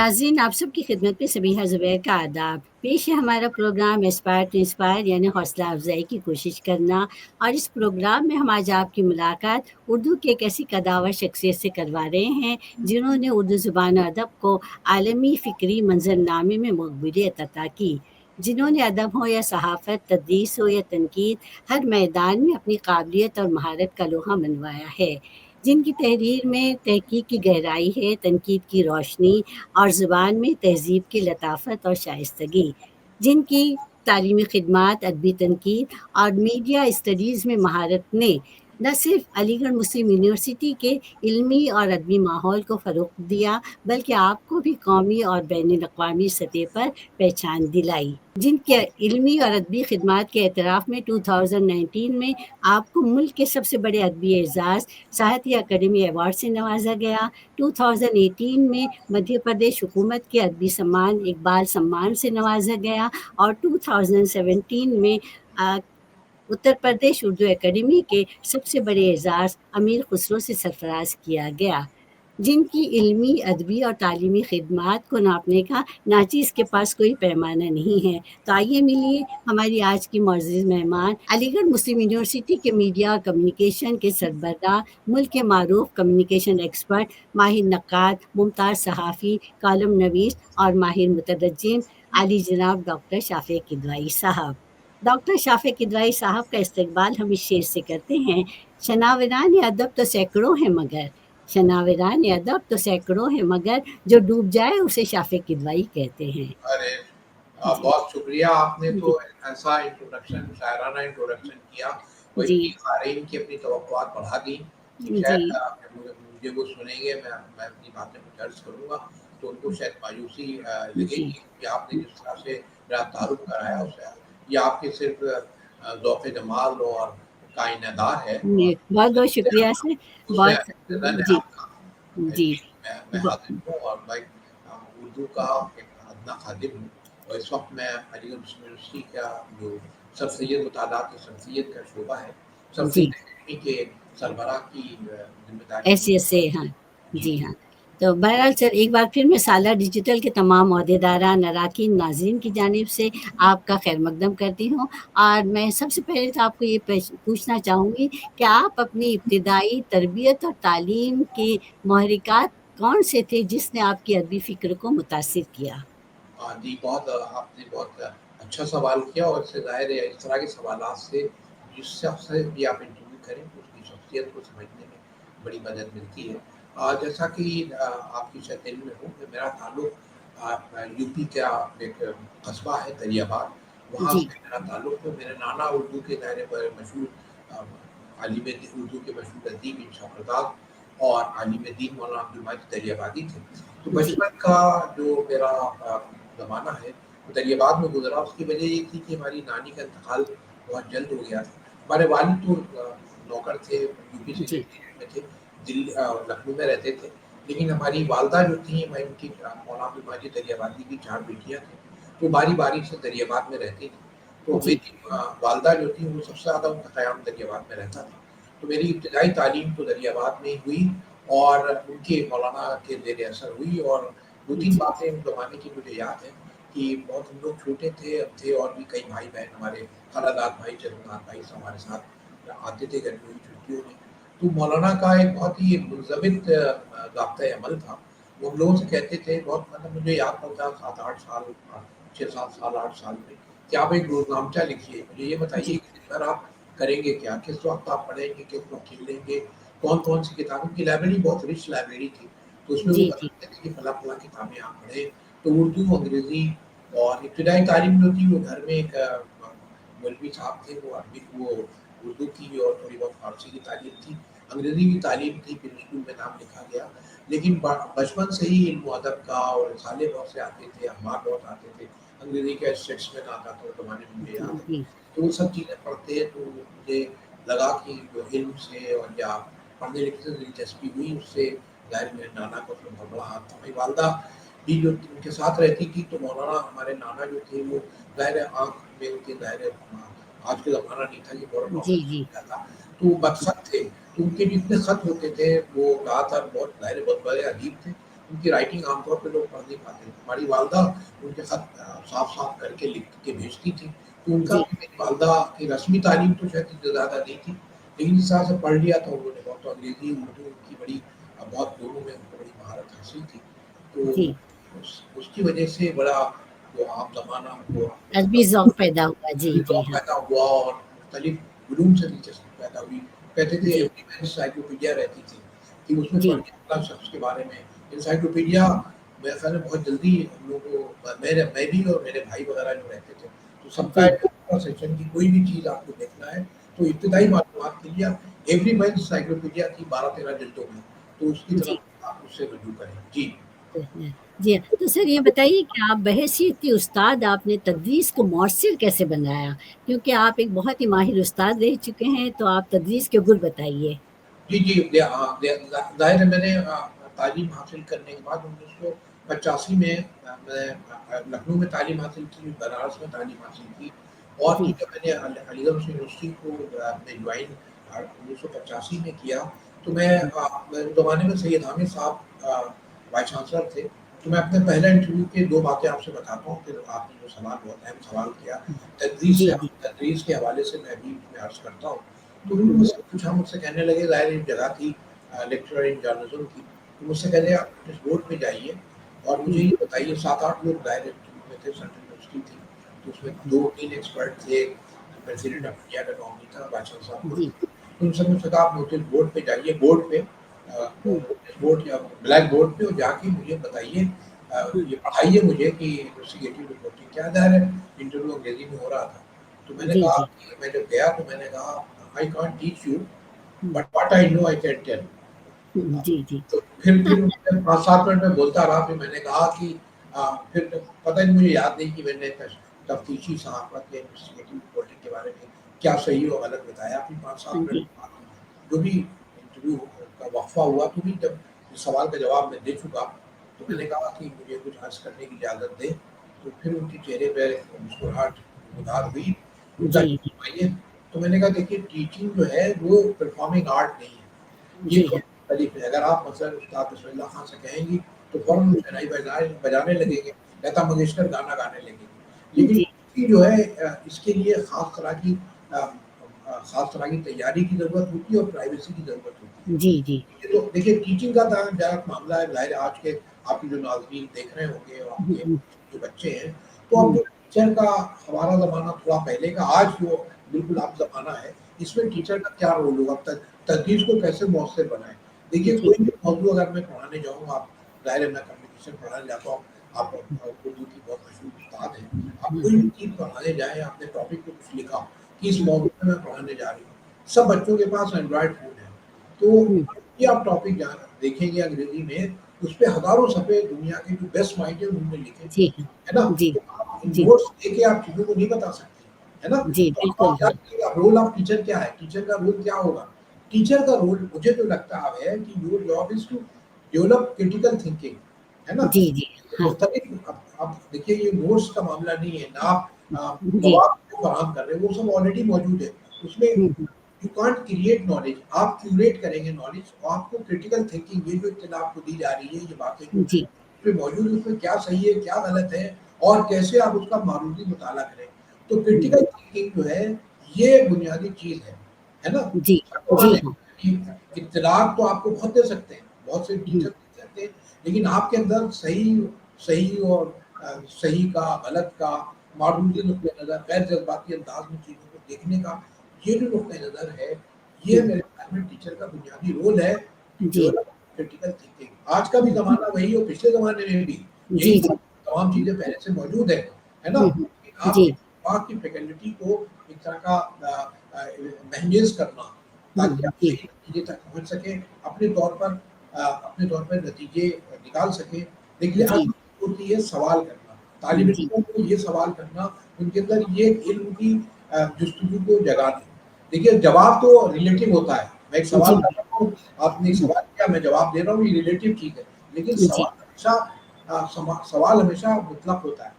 नाज़रीन, आप सबकी खिदमत में सबीहा ज़ुबैर का आदाब। पेश है हमारा प्रोग्राम एस्पायर टू इंस्पायर, यानी हौसला अफ़ज़ाई की कोशिश करना। और इस प्रोग्राम में हम आज आपकी मुलाकात उर्दू की एक ऐसी कदावर शख्सियत से करवा रहे हैं जिन्होंने उर्दू ज़ुबान और अदब को आलमी फ़िक्री मंज़रनामे में मक़बूलियत अता की। जिन्होंने अदब हो या सहाफ़त, तदरीस हो या तनकीद, हर मैदान में अपनी काबिलियत और महारत का लोहा मनवाया है। जिनकी तहरीर में तहक़ीक़ की गहराई है, तनकीद की रोशनी और ज़ुबान में तहज़ीब की लताफ़त और शाइस्तगी। जिनकी तालीमी ख़िदमात, अदबी तनकीद और मीडिया स्टडीज़ में महारत ने न सिर्फ़ अलीगढ़ मुस्लिम यूनिवर्सिटी के इल्मी और अदबी माहौल को फ़रोग़ दिया, बल्कि आपको भी कौमी और बैनुल-अक़वामी सतह पर पहचान दिलाई। जिनके इल्मी और अदबी ख़िदमात के एतराफ़ में 2019 में आपको मुल्क के सबसे बड़े अदबी एज़ाज़ साहित्य अकादमी अवार्ड से नवाज़ा गया। 2018 में मध्य प्रदेश हुकूमत के अदबी सम्मान इक़बाल सम्मान से नवाज़ा गया और 2017 में उत्तर प्रदेश उर्दू अकादमी के सबसे बड़े एज़ाज़ अमीर खुसरो से सरफ़राज़ किया गया। जिनकी इल्मी, अदबी और तालीमी ख़िदमात को नापने का नाचीज़ के पास कोई पैमाना नहीं है। तो आइए मिलिए हमारी आज की मुअज़्ज़िज़ मेहमान, अलीगढ़ मुस्लिम यूनिवर्सिटी के मीडिया और कम्युनिकेशन के सरबराह, मुल्क के मारूफ़ कम्युनिकेशन एक्सपर्ट, माहिर नक्काद, मुमताज़ सहाफ़ी, कॉलम नवीस और माहिर मुतरज्जिम, आली जनाब डॉक्टर शाफ़िक़ किदवाई साहब। डॉक्टर शाफ़िक़ किदवाई साहब का इस्तक़बाल हम इस शेर से करते हैं, शनावरान अदब तो सैकड़ों हैं मगर, शनावरान अदब तो सैकड़ों हैं मगर, जो डूब जाए उसे शाफ़िक़ किदवाई कहते हैं। अरे जी। बहुत शुक्रिया, आपने जी। तो ऐसा इंट्रोडक्शन, शायराना इंट्रोडक्शन किया और जी। इतनी क़ारीन की अपनी तवक्कुआत बढ़ा दी कि जी। शायद मुझे वो सुनेंगे, मैं अपनी बातें कुछ अर्ज़ करूँगा तो उनको शायद मायूसी जी। लगेगी कि आपने जिस तरह से मेरा तारुफ़ कराया उससे ये आपके सिर्फ़ ज़ौक़ जमाल और का इन्हिदार है और बहुत-बहुत शुक्रिया सर, उसमें बहुत फ़ज़ल है जी। आपका। जी। जी, मैं ब हाज़िर हूँ और मैं उर्दू का एक अदना ख़ादिम हूँ और इस वक़्त मैं अलीगढ़ मुस्लिम यूनिवर्सिटी का जो सर सैयद मुतालात सर सैयद का शोबा है, सर जी। सैयद अकादमी के सरबराह की ज़िम्मेदारी हैसियत से हाँ। जी। जी हाँ। तो बहरहाल सर, एक बार फिर मैं साला डिजिटल के तमाम ओहदेदारान, अराकीन, नाज़रीन की जानिब से आपका खैर मक़दम करती हूँ और मैं सबसे पहले तो आपको ये पूछना चाहूँगी कि आप अपनी इब्तिदाई तरबियत और तालीम के मुहर्रिकात कौन से थे जिसने आपकी अदबी फ़िक्र को मुतासिर किया? जी, आपने बहुत अच्छा सवाल किया और इससे ज़ाहिर है इस तरह के सवालात से जिस शख़्स से भी आप इंटरव्यू करें उसकी शख्सियत को समझने में बड़ी मदद मिलती है। जैसा कि आपकी शायद इल्म में हो कि मेरा ताल्लुक यूपी का एक कस्बा है दरियाबाद, वहाँ जी। से मेरा ताल्लुक है। मेरे नाना उर्दू के दायरे पर मशहूर आलिम उर्दू के मशहूर अदीब इंशा फरदाद और आलिम दीन मौलाना अब्दुल माजिद दरियाबादी थे। तो जी। बचपन का जो मेरा ज़माना है, दरियाबाद में गुज़रा, उसकी वजह ये थी कि हमारी नानी का इंतकाल बहुत जल्द हो गया था। हमारे वालिद तो नौकर थे, यूपी जी। सेक्रेटेरिएट में थे, लखनऊ में रहते थे। लेकिन हमारी वालिदा जो थीं, मैं उनकी मौलाना अब्दुल माजिद दरियाबादी की 4 बेटियाँ थीं, तो बारी-बारी से दरियाबाद में रहती थीं। तो जी। मेरी वालिदा जो थीं, वो सबसे ज़्यादा उनका क़याम दरियाबाद में रहता था। तो मेरी इब्तिदाई तालीम तो दरियाबाद में ही हुई और उनके मौलाना के ज़ेर असर हुई और 2-3 जी। बातें उस ज़माने की मुझे याद हैं कि बहुत हम लोग छोटे थे और भी कई भाई-बहन हमारे खालाजाद भाई, चचेज़ाद भाई सब हमारे साथ आते थे गर्मियों की छुट्टियों में। तो मौलाना का एक बहुत ही मुनज़्ज़बित ज़ाब्ता-ए-अमल था। वो हम लोगों से कहते थे, बहुत मतलब मुझे याद पड़ता है 7-8 साल 6-7 साल, 8 साल में कि आप एक रोज़नामचा लिखिए। मुझे ये बताइए जी। कि दिन भर आप करेंगे क्या? किस वक़्त आप पढ़ेंगे, किस वक़्त खेलेंगे? कौन-कौन सी किताबें, उनकी लाइब्रेरी बहुत रिच लाइब्रेरी थी। तो उसमें वो जी। जी। बताते थे कि फला-फला किताबें आप पढ़ें। तो उर्दू, अंग्रेज़ी और इब्तिदाई तालीम जो थी वो घर में एक मौलवी साहब थे, वो उर्दू की और थोड़ी बहुत फ़ारसी की तालीम थी। अंग्रेज़ी की तालीम थी, फिर स्कूल में नाम लिखा गया। लेकिन बचपन से ही इल्म अदब का और रिसाले बहुत से आते थे, अखबार बहुत आते थे। अंग्रेज़ी का स्टेट्समैन आता था उस ज़माने में, मुझे याद है। जी। तो वो सब चीज़ें पढ़ते तो मुझे लगा कि जो इल्म से और या पढ़ने-लिखने से दिलचस्पी हुई, उससे ज़ाहिर मेरे नाना का उसमें बहुत बड़ा हाथ था। मेरी वालिदा भी जो उनके साथ रहती थी, तो मौलाना हमारे नाना जो थे वो ज़ाहिर है आँख में उनके ज़ाहिर है आज के ज़माना नहीं था कि फ़ौरन जी। नौकरी जी। मिल जाता। तो वो बदख़त थे, तो उनके जितने ख़त होते थे वो ज़्यादातर बहुत ज़ाहिर है बहुत बड़े अदीब थे। उनकी राइटिंग आमतौर पे लोग पढ़ नहीं पाते थे। हमारी वालदा उनके खत साफ-साफ करके लिख के भेजती थी, तो उनका जी, भी मेरी वालदा की रस्मी तालीम तो शायद इतनी ज़्यादा नहीं थी, लेकिन जिस तरह से पढ़ लिया था उन्होंने बहुत, तो अंग्रेज़ी, उर्दू उनकी बड़ी बहुत दोनों में उनको बड़ी महारत हासिल थी। तो जी। उसकी वजह से बड़ा वो आम ज़माना वो अदबी ज़ौक़ पैदा हुआ। जी, जी, शौक हाँ। पैदा हुआ और मुख्तलिफ उलूम से दिलचस्पी पैदा हुई। कहते थे जी, एवरी मैन एनसाइक्लोपीडिया रहती थी कि उसमें जी, पढ़ के हर शख्स के बारे में एनसाइक्लोपीडिया मेरे ख़्याल में बहुत जल्दी हम लोगों को मैं भी और मेरे भाई वग़ैरह जो रहते थे, तो सबका जी, एक अपना सेक्शन की कोई भी चीज़ आपको देखना है, तो इब्तिदाई मालूमात के लिए आप एवरी मैन एनसाइक्लोपीडिया थी 12-13 जिल्दों में, तो उसकी जी। तरफ आप उससे रुजू करें। जी। जी हाँ, तो सर ये बताइए कि आप बहैसियत उस्ताद आपने तदरीस को मौसर कैसे बनाया? क्योंकि आप एक बहुत ही माहिर उस्ताद रह चुके हैं, तो आप तदरीस के गुर बताइए। जी, जी। ज़ाहिर है मैंने तालीम हासिल करने के बाद 1985 में मैं लखनऊ में तालीम हासिल की, बनारस में तालीम हासिल की और जी, फिर जब मैंने अलीगढ़ मुस्लिम यूनिवर्सिटी को में ज्वाइन 1985 में किया, तो जी, मैं उस ज़माने में सैयद हामिद साहब वाइस चांसलर थे। तो मैं अपने पहले इंटरव्यू की 2 बातें आपसे बताता हूँ, फिर आपने जो सवाल बहुत अहम सवाल किया, जी, जी, तदरीस के हवाले से मैं भी उसमें अर्ज़ करता हूँ। तो हुँ, उन्होंने मुझसे पूछा, मुझसे कहने लगे, ज़ाहिर एक जगह थी लेक्चरर इन जर्नलिज़्म की, तो मुझसे कह रहे आप नोटिस बोर्ड पे जाइए और मुझे हुँ, ये बताइए 7-8 लोग दायरे में थे, सेंट्रल यूनिवर्सिटी थी, तो उसमें 2-3 एक्सपर्ट थे, प्रेसिडेंट ऑफ इंडिया का नॉमिनी था, वाइस साहब खुद जी, थे। तो उनसे मुझसे कहा आप नोटिस बोर्ड पे जाइए, बोर्ड पे हुँ, नोटिस बोर्ड या ब्लैक बोर्ड पे और जाके मुझे बताइए हुँ, ये पढ़ाइए मुझे कि इन्वेस्टिगेटिव रिपोर्टिंग क्या दायरा है, इंटरव्यू अंग्रेज़ी में हो रहा था। तो मैंने जी, कहा जी, कि मैं जब गया तो मैंने कहा I can't teach you hmm, but what I know I can tell. हुँ, जी, जी, तो फिर मैं 5-7 मिनट में बोलता रहा, फिर मैंने कहा कि फिर पता नहीं, मुझे याद नहीं कि मैंने तफ्तीशी सहाफ़त या इन्वेस्टिगेटिव रिपोर्टिंग के बारे में क्या सही और गलत बताया। फिर 5-7 मिनट जी, के बाद जो भी इंटरव्यू का वक़्फ़ा हुआ, तो भी जब इस सवाल का जवाब मैं दे चुका, तो हाँ, मैंने कहा कि मुझे कुछ अर्ज़ करने की इजाज़त दें। तो फिर उनके चेहरे पे मुस्कुराहट नमूदार हुई। उनका जी, जी, आइए, तो मैंने कहा देखिए टीचिंग जो है वो परफ़ॉर्मिंग आर्ट नहीं है। ये जी थोड़ी हाँ, मुख्तलिफ है। अगर आप मसलन उस्ताद बिस्मिल्लाह खान से कहेंगी, तो हुँ, फ़ौरन वो हुँ, शहनाई बजाने हुँ, लगेंगे, लता मंगेशकर गाना गाने लगेंगी। लेकिन जी, टीचिंग जो है इसके लिए ख़ास तरह की तैयारी की ज़रूरत होती है और प्राइवेसी की ज़रूरत होती है। जी, जी, ये तो देखिए टीचिंग का जहाँ मामला है, ज़ाहिर है आज के आपके जो नाज़रीन देख रहे होंगे और हुँ, आपके हुँ, जो बच्चे हैं, तो अब हुँ, जो टीचर का हमारा ज़माना थोड़ा पहले का, आज जो बिल्कुल अब ज़माना है, इसमें टीचर का क्या रोल होगा? तदरीस को कैसे मौसर बनाएँ? देखिए जी, कोई भी मौज़ू अगर मैं पढ़ाने जाऊँ, आप ज़ाहिर है मैं कम्युनिकेशन पढ़ाने जाता हूँ, आप उर्दू की बहुत मशहूर उस्ताद हैं। आप हाँ, कोई हाँ, भी चीज़ पढ़ाने जाएँ, आपने टॉपिक पे कुछ लिखा कि इस मौज़ू पे मैं पढ़ाने जा रही हूँ। सब बच्चों के पास एंड्रॉयड फ़ोन है। तो हुँ, ये आप टॉपिक जहाँ देखेंगे अंग्रेज़ी में, उसपे हज़ारों सफ़े दुनिया के जो बेस्ट माइंड है उन्होंने लिखे, जी हाँ, है ना? जी, तो आप इन जी, नोट्स देके आप चीज़ों को नहीं बता सकते, है ना? जी, तो अब आप बिल्कुल, क्या हाँ, करिएगा, रोल ऑफ टीचर क्या है? टीचर का रोल क्या होगा? टीचर का रोल मुझे जो लगता है कि your job is to develop critical thinking, है ना? जी, जी, हाँ, मुख्तलिफ अब देखिए ये नोट्स का मामला नहीं है, ना आप जी, मवाद को फराहम कर रहे हैं, वो सब ऑलरेडी मौजूद है। उसमें हुँ, हुँ, यू कांट क्रिएट नॉलेज, आप क्यूरेट करेंगे नॉलेज और आपको क्रिटिकल थिंकिंग, ये जो इत्तला आपको दी जा रही है, ये बातें जो जी, उसमें मौजूद है, उसमें क्या सही है, क्या गलत है और कैसे आप उसका मारूदी मुताला करें। तो हुँ, क्रिटिकल थिंकिंग जो है, ये बुनियादी चीज़ है ना? जी, जी हाँ, कि इत्तलात तो आपको बहुत दे सकते हैं, बहुत से हुँ, टीचर दे सकते हैं, लेकिन आपके अंदर सही सही और सही का, गलत का, मारूदी नुक्ते नज़र, गैर जज़्बाती अंदाज़ में चीज़ों को देखने का, ये जो नुक्ते नज़र है, ये हुँ, मेरे ख्याल में टीचर का बुनियादी रोल है, टू जी, डेवलप क्रिटिकल थिंकिंग। आज का भी ज़माना वही और पिछले ज़माने में भी यही जी, जी, तमाम चीज़ें पहले से मौजूद है ना? हुँ, हुँ, कि आप जी, दिमाग की फैकल्टी को एक तरह का मैनेज करना, ताकि हुँ, आप जी, सही नतीजे तक पहुँच सकें, अपने तौर पर नतीजे निकाल सकें। देखिए जी, असल होती है सवाल करना, तालिब जी, इल्मों को ये सवाल करना, उनके अंदर ये इल्म की जुस्तजू को जगाना। देखिए जवाब तो रिलेटिव होता है, मैं एक सवाल जी, कर रहा हूँ, आपने एक हुँ, सवाल किया, मैं जवाब दे रहा हूँ, ये रिलेटिव चीज़ है, लेकिन जी, सवाल हमेशा मुतलक होता है।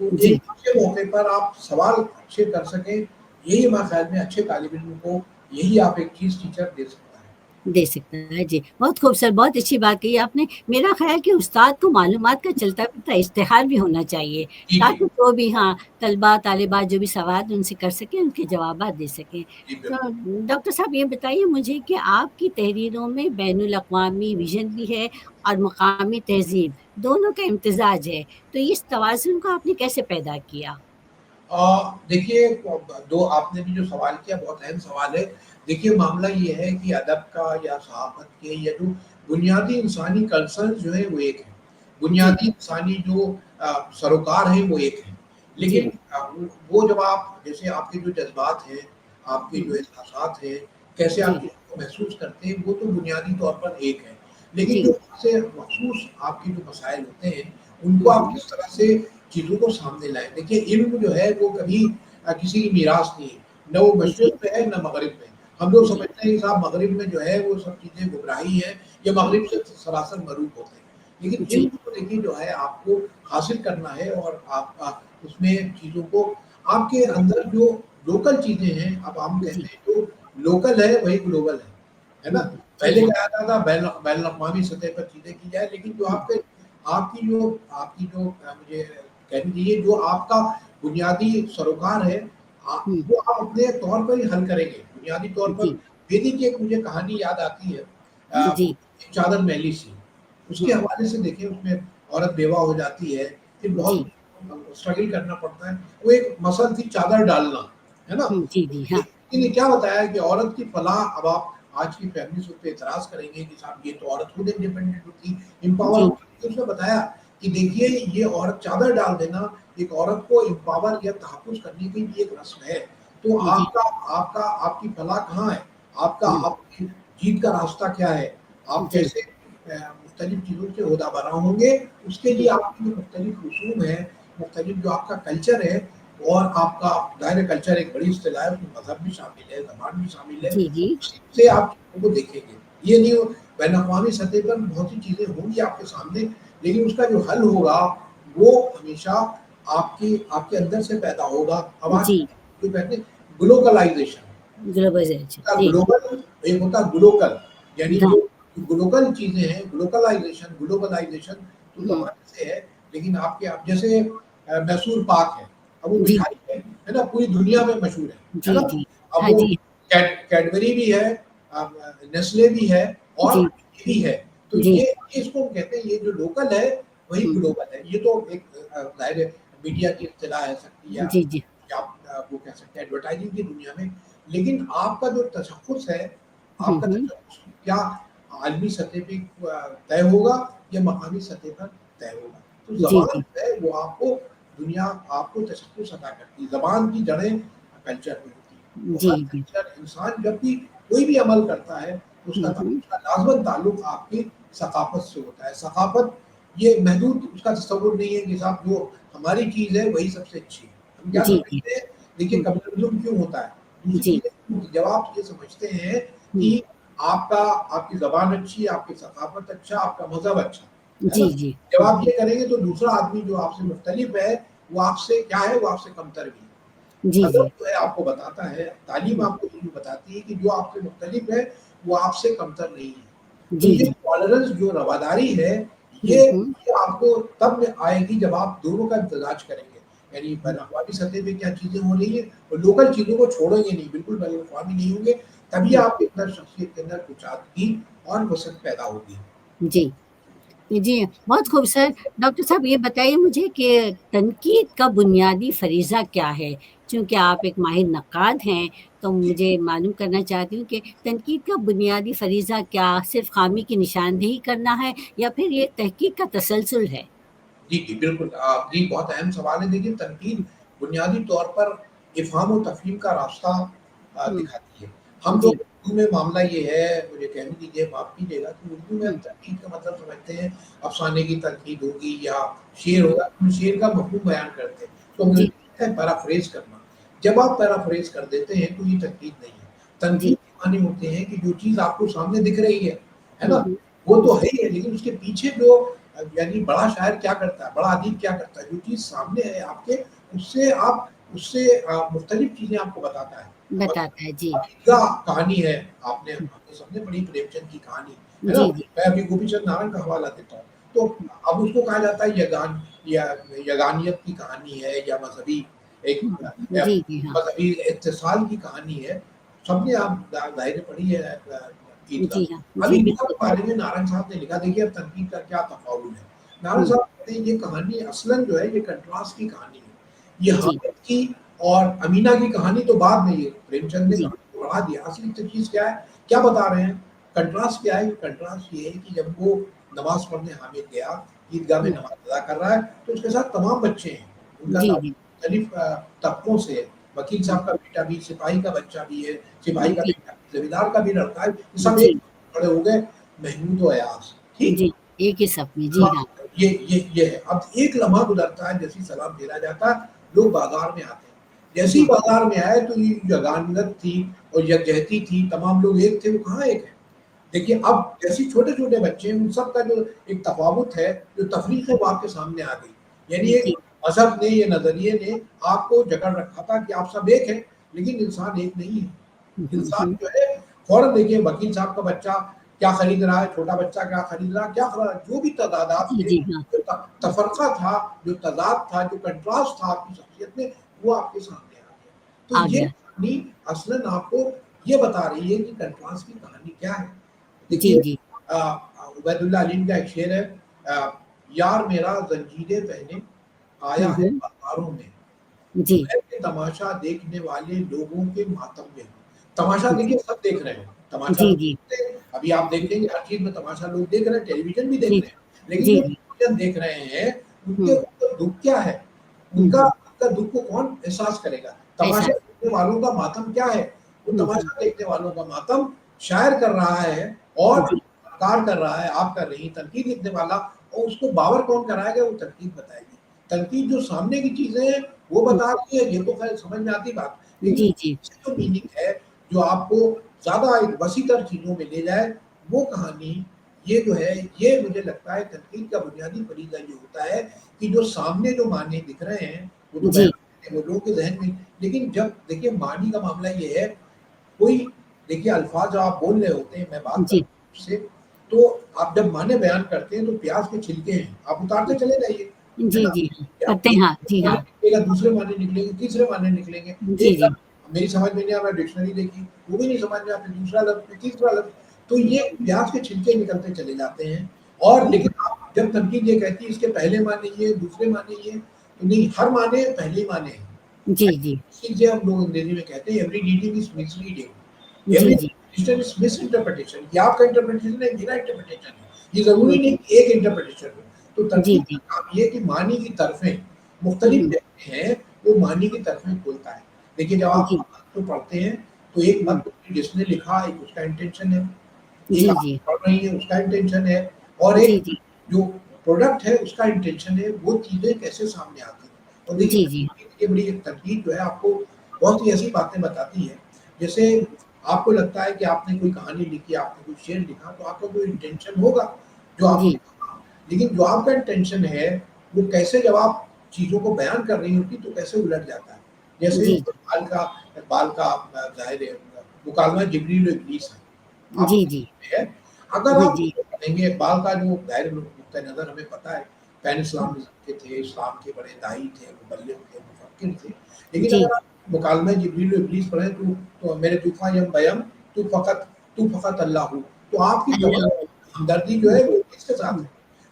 तो जी, एक अच्छे मौके पर आप सवाल अच्छे कर सकें, यही हमारे ख़्याल में अच्छे तालिब इल्म को यही आप एक चीज़ टीचर दे सकता है। दे सकता है, जी। बहुत खूबसूरत, बहुत अच्छी बात कही आपने। मेरा ख़्याल कि उस्ताद को मालूमात का चलता-फिरता इश्तिहार भी होना चाहिए, जी, जी। ताकि जो भी हाँ, तलबा-तालिबात जो भी सवाल उनसे कर सकें, उनके जवाबात दे सकें। जी, तो बिल्कुल। डॉक्टर साहब ये बताइए मुझे कि आपकी तहरीरों में बैनुल-अक़वामी विज़न भी है और मक़ामी तहज़ीब, दोनों का इम्तिज़ाज है, तो इस तवाज़ुन को आपने कैसे पैदा किया? देखिए दो आपने भी जो सवाल किया बहुत अहम सवाल है। देखिए मामला ये है कि अदब का या सहाफ़त के या जो बुनियादी इंसानी कंसर्न्स जो हैं वो एक हैं। जी, बुनियादी इंसानी जो सरोकार हैं वो एक हैं। लेकिन जी। वो जब आप जैसे आपके जो जज़्बात हैं, आपके जो हुँ, एहसासात हैं, कैसे आप जी, चीज़ों को महसूस करते हैं, वो तो बुनियादी तौर पर एक है। लेकिन जो जी। उससे मख़सूस आपके जो मसाइल होते हैं, हुँ, उनको आप हुँ। किस तरह से चीज़ों को सामने लाएँ। देखिए इल्म जो है वो कभी किसी की मीरास नहीं है, ना वो जी, मशरिक़ में है, ना मग़रिब में। हम लोग जी। समझते हैं कि साहब मग़रिब में जो है वो सब चीज़ें गुमराही है या हुँ, मग़रिब से सरासर मरूब होते हैं। लेकिन जी, इल्म को देखिए जो है आपको हासिल करना है और उसमें चीज़ों को आपके अंदर जो लोकल चीज़ें हैं, अब हम कहते जी। हैं जो लोकल है वही ग्लोबल है ना? हुँ, जी पहले हाँ। क्या आता था बैनुल-अक़वामी सतह पर चीज़ें की जाए लेकिन जो हुँ, आपके आपकी जो मुझे कहने दीजिए जो आपका बुनियादी सरोकार है हुँ, वो आप अपने तौर पर ही हल करेंगे। बुनियादी तौर पर जी, वेदी की एक मुझे कहानी याद आती है जी, एक चादर मैली सी। उसके हाँ, हवाले से देखिए उसमें औरत बेवा हो जाती है, फिर बहुत जी, स्ट्रगल करना पड़ता है। वो एक मसल थी चादर डालना, है ना? जी, जी, हाँ, लेकिन ये क्या बताया कि औरत की फलाह अब आप आज की फैमिलीज़ उस पे एतराज़ करेंगे कि साहब ये तो औरत खुद इंडिपेंडेंट होती, एम्पावर जी, होती। तो उसने बताया कि देखिए ये औरत चादर डाल देना एक औरत को एम्पावर या तहफ़्फ़ुज़ करने की भी एक रस्म है। तो जी, आपका आपका आपकी फलाह कहाँ है? आपका हुँ, आपकी जीत का रास्ता क्या है? आप जी, कैसे मुख्तलिफ़ चीज़ों से ओहदाबरा होंगे, उसके हुँ, लिए आपकी जो मुख्तलिफ़ रसूम हैं, मुख्तलिफ़ जो आपका कल्चर है और आपका ज़ाहिर है कल्चर एक बड़ी इस्तिलाह है, उसमें मज़हब भी शामिल है, ज़बान भी शामिल है, जी, जी, उसी से आप चीज़ों को देखेंगे। ये नहीं हो बैन-अक़वामी सतह पर बहुत सी चीज़ें होंगी आपके सामने, लेकिन उसका जो हल होगा, वो हमेशा आपके आपके अंदर से पैदा होगा। अब आज जी, जो कहते हैं ग्लोबलाइज़ेशन ग्लोबलाइज़ेशन, का जी, जी, ग्लोबल एक होता है ग्लोकल यानी हाँ, जो ग्लोकल चीज़ें हैं, ग्लोबलाइज़ेशन तो हुँ, ज़माने से है, लेकिन आपके आप जैसे मैसूर पाक है, अब वो जी, मिठाई है ना? पूरी दुनिया में मशहूर है जी, ना? जी, अब हाँ वो जी, कैडबरी भी है, नेस्ले भी है और जी, ये भी है। तो जी, ये इसको हम कहते हैं ये जो लोकल है, वही हुँ, ग्लोबल है। ये तो एक ज़ाहिर है मीडिया की इत्तिला है सकती है जी, जी, या आप वो कह सकते हैं एडवर्टाइज़िंग की दुनिया में। लेकिन आपका जो तशख़्ख़ुस है, हुँ, आपका हुँ, तशख़्ख़ुस क्या आलमी सतह पे तय होगा या मकामी सतह पर तय होगा। तो जी, ज़बान जी, जो है वो आपको दुनिया आपको तशख़्ख़ुस अता करती है। ज़बान की जड़ें कल्चर में होती हैं। तो जी, हर जी, कल्चर इंसान जब भी कोई भी अमल करता है, तो हुँ, हुँ, उसका लाज़िमन ताल्लुक आपकी सक़ाफ़त से होता है। सक़ाफ़त ये महदूद उसका तसव्वुर नहीं है कि साहब जो हमारी चीज़ है वही सबसे अच्छी है। हम क्या जी, जी, समझते हैं देखिए हुँ, कम्युनलिज़्म क्यों होता है? दूसरी जी, चीज़ें जब आप ये समझते हैं हुँ, कि आपकी ज़बान अच्छी, आपकी सक़ाफ़त अच्छा, आपका मज़हब अच्छा, है ना? जी, जी, जब हुँ, आप ये करेंगे तो दूसरा आदमी जो आपसे मुख़्तलिफ़ है, वो आपसे क्या है? वो आपसे कमतर भी है। जी, अदब जी, जो है आपको बताता है, तालीम हुँ, आपको यही बताती है कि जो आपसे मुख़्तलिफ़ है, वो आपसे कमतर नहीं है। तो जी, ये जी, टॉलरेंस जो रवादारी है, हुँ, हुँ, ये आपको तब में आएगी जब आप दोनों का इम्तिज़ाज करेंगे। यानी बैन-अक़वामी सतह पे क्या चीज़ें हो रही हैं और लोकल चीज़ों को छोड़ेंगे नहीं, बिल्कुल बैन-अक़वामी नहीं होंगे, तभी हुँ, आपके अंदर शख़्सियत के अंदर कुचादगी और वसअत पैदा होगी। जी। जी, बहुत खूबसूरत। डॉक्टर साहब ये बताइए मुझे कि तनकीद का बुनियादी फ़रीज़ा क्या है? चूँकि आप एक माहिर नक़्क़ाद हैं, तो जी। मुझे मालूम करना चाहती हूँ कि तनकीद का बुनियादी फ़रीज़ा क्या सिर्फ़ ख़ामी की निशानदेही करना है या फिर ये तहक़ीक़ का तसलसल है? जी, जी, बिल्कुल। जी, बहुत अहम सवाल है। देखिए, तनकीद हुँ, बुनियादी तौर पर इफ़हाम व तफ़हीम का रास्ता हुँ, दिखाती है। हम लोग जी, उर्दू में मामला ये है, मुझे कहने दीजिए, माफ़ कीजिएगा कि उर्दू में हम हुँ, तनकीद का मतलब समझते हैं, अफ़साने की तनकीद होगी या शेर हुँ, होगा, हम शेर का मफ़हूम बयान करते हैं। तो जी, अंग्रेज़ी है पैराफ़्रेज़ करना। जब आप पैराफ़्रेज़ कर देते हैं, तो ये तनकीद नहीं है। तनकीद जी, के माने होते हैं कि जो चीज़ आपको सामने दिख रही है हुँ, ना? हुँ, वो तो जी, है ही है, लेकिन उसके पीछे जो यानी बड़ा शायर क्या करता है, बड़ा अदीब क्या करता है, जो चीज़ सामने है आपके, उससे मुख्तलिफ़ चीज़ें आपको बताता है। बताता है। जी। अभिज्ञा कहानी है, आपने आपने सबने पढ़ी प्रेमचंद की कहानी, है ना? जी, जी। मैं अभी गोपीचंद नारायण का हवाला देता हूँ। तो अब उसको कहा जाता है या यगानियत की कहानी है या मज़हबी एक हुँ। या जी, जी, हाँ। मज़हबी इत्तिसाल की कहानी है। सबने आप ज़ाहिर पढ़ी है ईदगाह। जी हाँ। अब जी, ईदगाह बिल्कुल। के बारे में नारायण साहब ने लिखा, देखिए अब तनकीद का क्या तफ़ाउल है। नारायण हुँ। साहब कहते हैं ये कहानी असलन जो है ये कंट्रास्ट की कहानी है। ये जी, हामिद की और अमीना की कहानी तो बाद में, ये प्रेमचंद ने जी, कहानी को बढ़ा दिया। असली तो चीज़ क्या है, क्या बता रहे हैं? कंट्रास्ट क्या है? कंट्रास्ट ये है कि जब वो नमाज़ पढ़ने हामिद गया, ईदगाह में हुँ। नमाज़ अदा कर रहा है, तो उसके साथ तमाम बच्चे हैं। उनका जी, ताल्लुक जी। मुख्तलिफ तबकों से है। वकील हुँ। साहब का बेटा भी, सिपाही का बच्चा भी है, सिपाही का जी, बेटा भी, ज़मींदार का भी लड़का है, ये सब एक जी, खड़े हो गए, महमूद और अयाज़, ठीक? जी। एक ही सप में, जी हाँ, हाँ। ये है। अब एक लम्हा गुज़रता है, जैसे ही सलाम फेरा जाता है, लोग बाज़ार में आते हैं। जैसे ही हाँ। बाज़ार में आए तो ये यगानियत थी और यकजहती थी, तमाम लोग एक थे, वो कहाँ एक हैं? देखिए अब जैसे छोटे-छोटे बच्चे हैं, उन सब का जो एक तफ़ावुत है, जो तफ़रीक़ है वो आपके सामने आ गई। यानी एक जी। मज़हब ने, ये नज़रिए ने आपको जकड़ रखा था कि आप सब एक हैं, लेकिन इंसान एक नहीं है। हुँ, हुँ, इंसान हुँ। जो है फ़ौरन देखिए वकील साहब का बच्चा क्या खरीद रहा है, छोटा बच्चा क्या खरीद रहा है, क्या खरीद रहा है, जो भी तज़ादात जी, थे, जी, हाँ। जो तफ़र्क़ा था, जो तज़ाद था, जो कंट्रास्ट था आपकी शख़्सियत में, वो आपके सामने आ गया। तो आ ये गया। कहानी असलन आपको ये बता रही है कि कंट्रास्ट की कहानी क्या है। जी, देखिए जी। उबैदुल्लाह अलीम का एक शेर है, अ, यार मेरा ज़ंजीरें पहने आया हुँ, है हुँ। बाज़ारों में। जी। मैं के तमाशा देखने वाले लोगों के मातम में हूँ। तमाशा जी, देखिए सब देख रहे हैं, तमाशा जी, लोग जी। देखते हैं, अभी आप देखेंगे हर चीज़ में तमाशा लोग देख रहे हैं, टेलीविज़न भी देख जी, रहे हैं। लेकिन जी, जो जी। टेलीविज़न देख रहे हैं, उनके हुँ, ऊपर दुःख क्या है? हुँ, उनका हुँ। उनका दुःख को कौन एहसास करेगा? ऐसा तमाशा देखने वालों का मातम क्या है? वो हुँ, हुँ। तमाशा देखने वालों का मातम शायर कर रहा है और जी, सरकार कर रहा है, आप कर रही हैं, तनकीद लिखने वाला, और उसको बावर कौन कराएगा? वो तनकीद बताएगी। तनकीद जो सामने की चीज़ें हैं, वो हुँ। बता रही है, ये तो ख़ैर समझ में आती बात। लेकिन जी, जी। पीछे जो मीनिंग है, जो आपको ज़्यादा एक वसीतर चीज़ों में ले जाए, वो कहानी, ये जो है, ये मुझे लगता है तनकीद का बुनियादी फ़रीज़ा ये होता है कि जो सामने जो मानी दिख रहे हैं, वो तो बयान जी, करने हैं, वो लोगों के ज़हन में, लेकिन जब देखिए मानी का मामला ये है, कोई देखिए अल्फ़ाज़ जब आप बोल रहे होते हैं, मैं बात कर जी। रहा हूँ आपसे, तो आप जब माने बयान करते हैं, तो प्याज़ के छिलके हैं, आप उतारते चले जाइए, है जी, ना? जी, हाँ। या करते हैं, एक हाँ। जी माने हाँ। निकलेगा, दूसरे माने निकलेंगे, तीसरे माने निकलेंगे। जी, एक जी। लफ्ज़ मेरी समझ में नहीं आ रहा, डिक्शनरी देखी, वो भी नहीं समझ में आता, दूसरा लफ्ज़, फिर तीसरा लफ्ज़, तो ये प्याज़ के छिलके निकलते चले जाते हैं। और लेकिन आप जब तनकीद ये कहती है इसके पहले माने ये, दूसरे माने ये, तो नहीं, हर माने पहले माने हैं। जी, जी। इसे हम लोग अंग्रेजी में कहते हैं एवरी रीडिंग इज़ मिसरीडिंग, जी, एवरी जी। इंटरप्रिटेशन इज़ मिसइंटरप्रिटेशन, ये आपका इंटरप्रिटेशन है, मेरा इंटरप्रिटेशन है। ये हुँ, ज़रूरी नहीं हुँ। कि एक इंटरप्रिटेशन हो। तो जी, तनकीद का जी। काम ये है कि मानी की तरफ़ें मुख्तलिफ हुँ, कहते हैं, वो मानी की तरफ़ें खोलता है। देखिए जब आप जी। मत को पढ़ते हैं, तो एक हुँ। मत जिसने लिखा, एक उसका इंटेंशन है, एक जी, आप जी। पढ़ रही हैं उसका इंटेंशन है, और जी, एक जी। जो प्रोडक्ट है उसका इंटेंशन है, वो चीज़ें कैसे सामने आती हैं। और देखिए जी, जी। ये बड़ी एक तनकीद जो है आपको बहुत ही ऐसी बातें बताती है, जैसे आपको लगता है कि आपने कोई कहानी लिखी, आपने कोई शेर लिखा, तो आपका कोई इंटेंशन होगा, जो आपने जी, कहा। लेकिन जो आपका इंटेंशन है, वो कैसे जब आप चीज़ों को बयान कर रही होती, तो कैसे उलट जाता है। जैसे जी, इक़बाल का ज़ाहिर है मुकालमा जिब्रील और इब्लीस है। आप जी, जी। है, अगर हाँ आप जी। उसको पढ़ेंगे, इक़बाल का जो ज़ाहिर नुक्ता नज़र हमें पता है, पैन इस्लामिज़्म के थे, इस्लाम के बड़े दाई थे, मुबल्लिग़ थे, मुफ़क्किर थे। लेकिन जी, अगर आप मुकालमा जिब्रील और इब्लीस पढ़ें, तो मेरे तूफ़ा यम बयम, तू फ़क़त अल्लाह हू, तो आपकी अल्लाह हमदर्दी जो हुँ, है वो किसके साथ हुँ, है?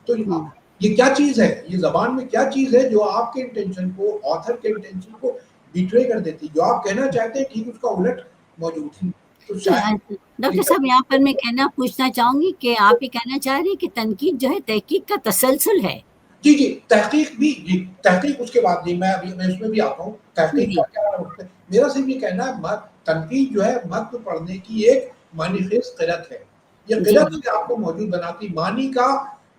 तो हुँ। ये क्या चीज़ है? ये ज़बान में क्या चीज़ है जो आपके इंटेंशन को, ऑथर के इंटेंशन को बिट्रे कर देती है? जो आप कहना चाहते हैं ठीक उसका उलट मौजूद है। तो तो शायद डॉक्टर साहब यहाँ पर मैं कहना पूछना चाहूँगी कि आप ये कहना चाह रही हैं कि तनकीद जो है तहकीक का तसलसल है? जी, जी, तहकीक भी जी, तहकीक उसके बाद जी, मैं उसमें भी आता हूँ। तहकीक का जी, क्या मेरा सिर्फ़ ये कहना है तनकीद जो है मत्न पढ़ने की एक मैनिफेस्ट क़िलत है। ये जी, क़िलत जी, से आपको मौजूद बनाती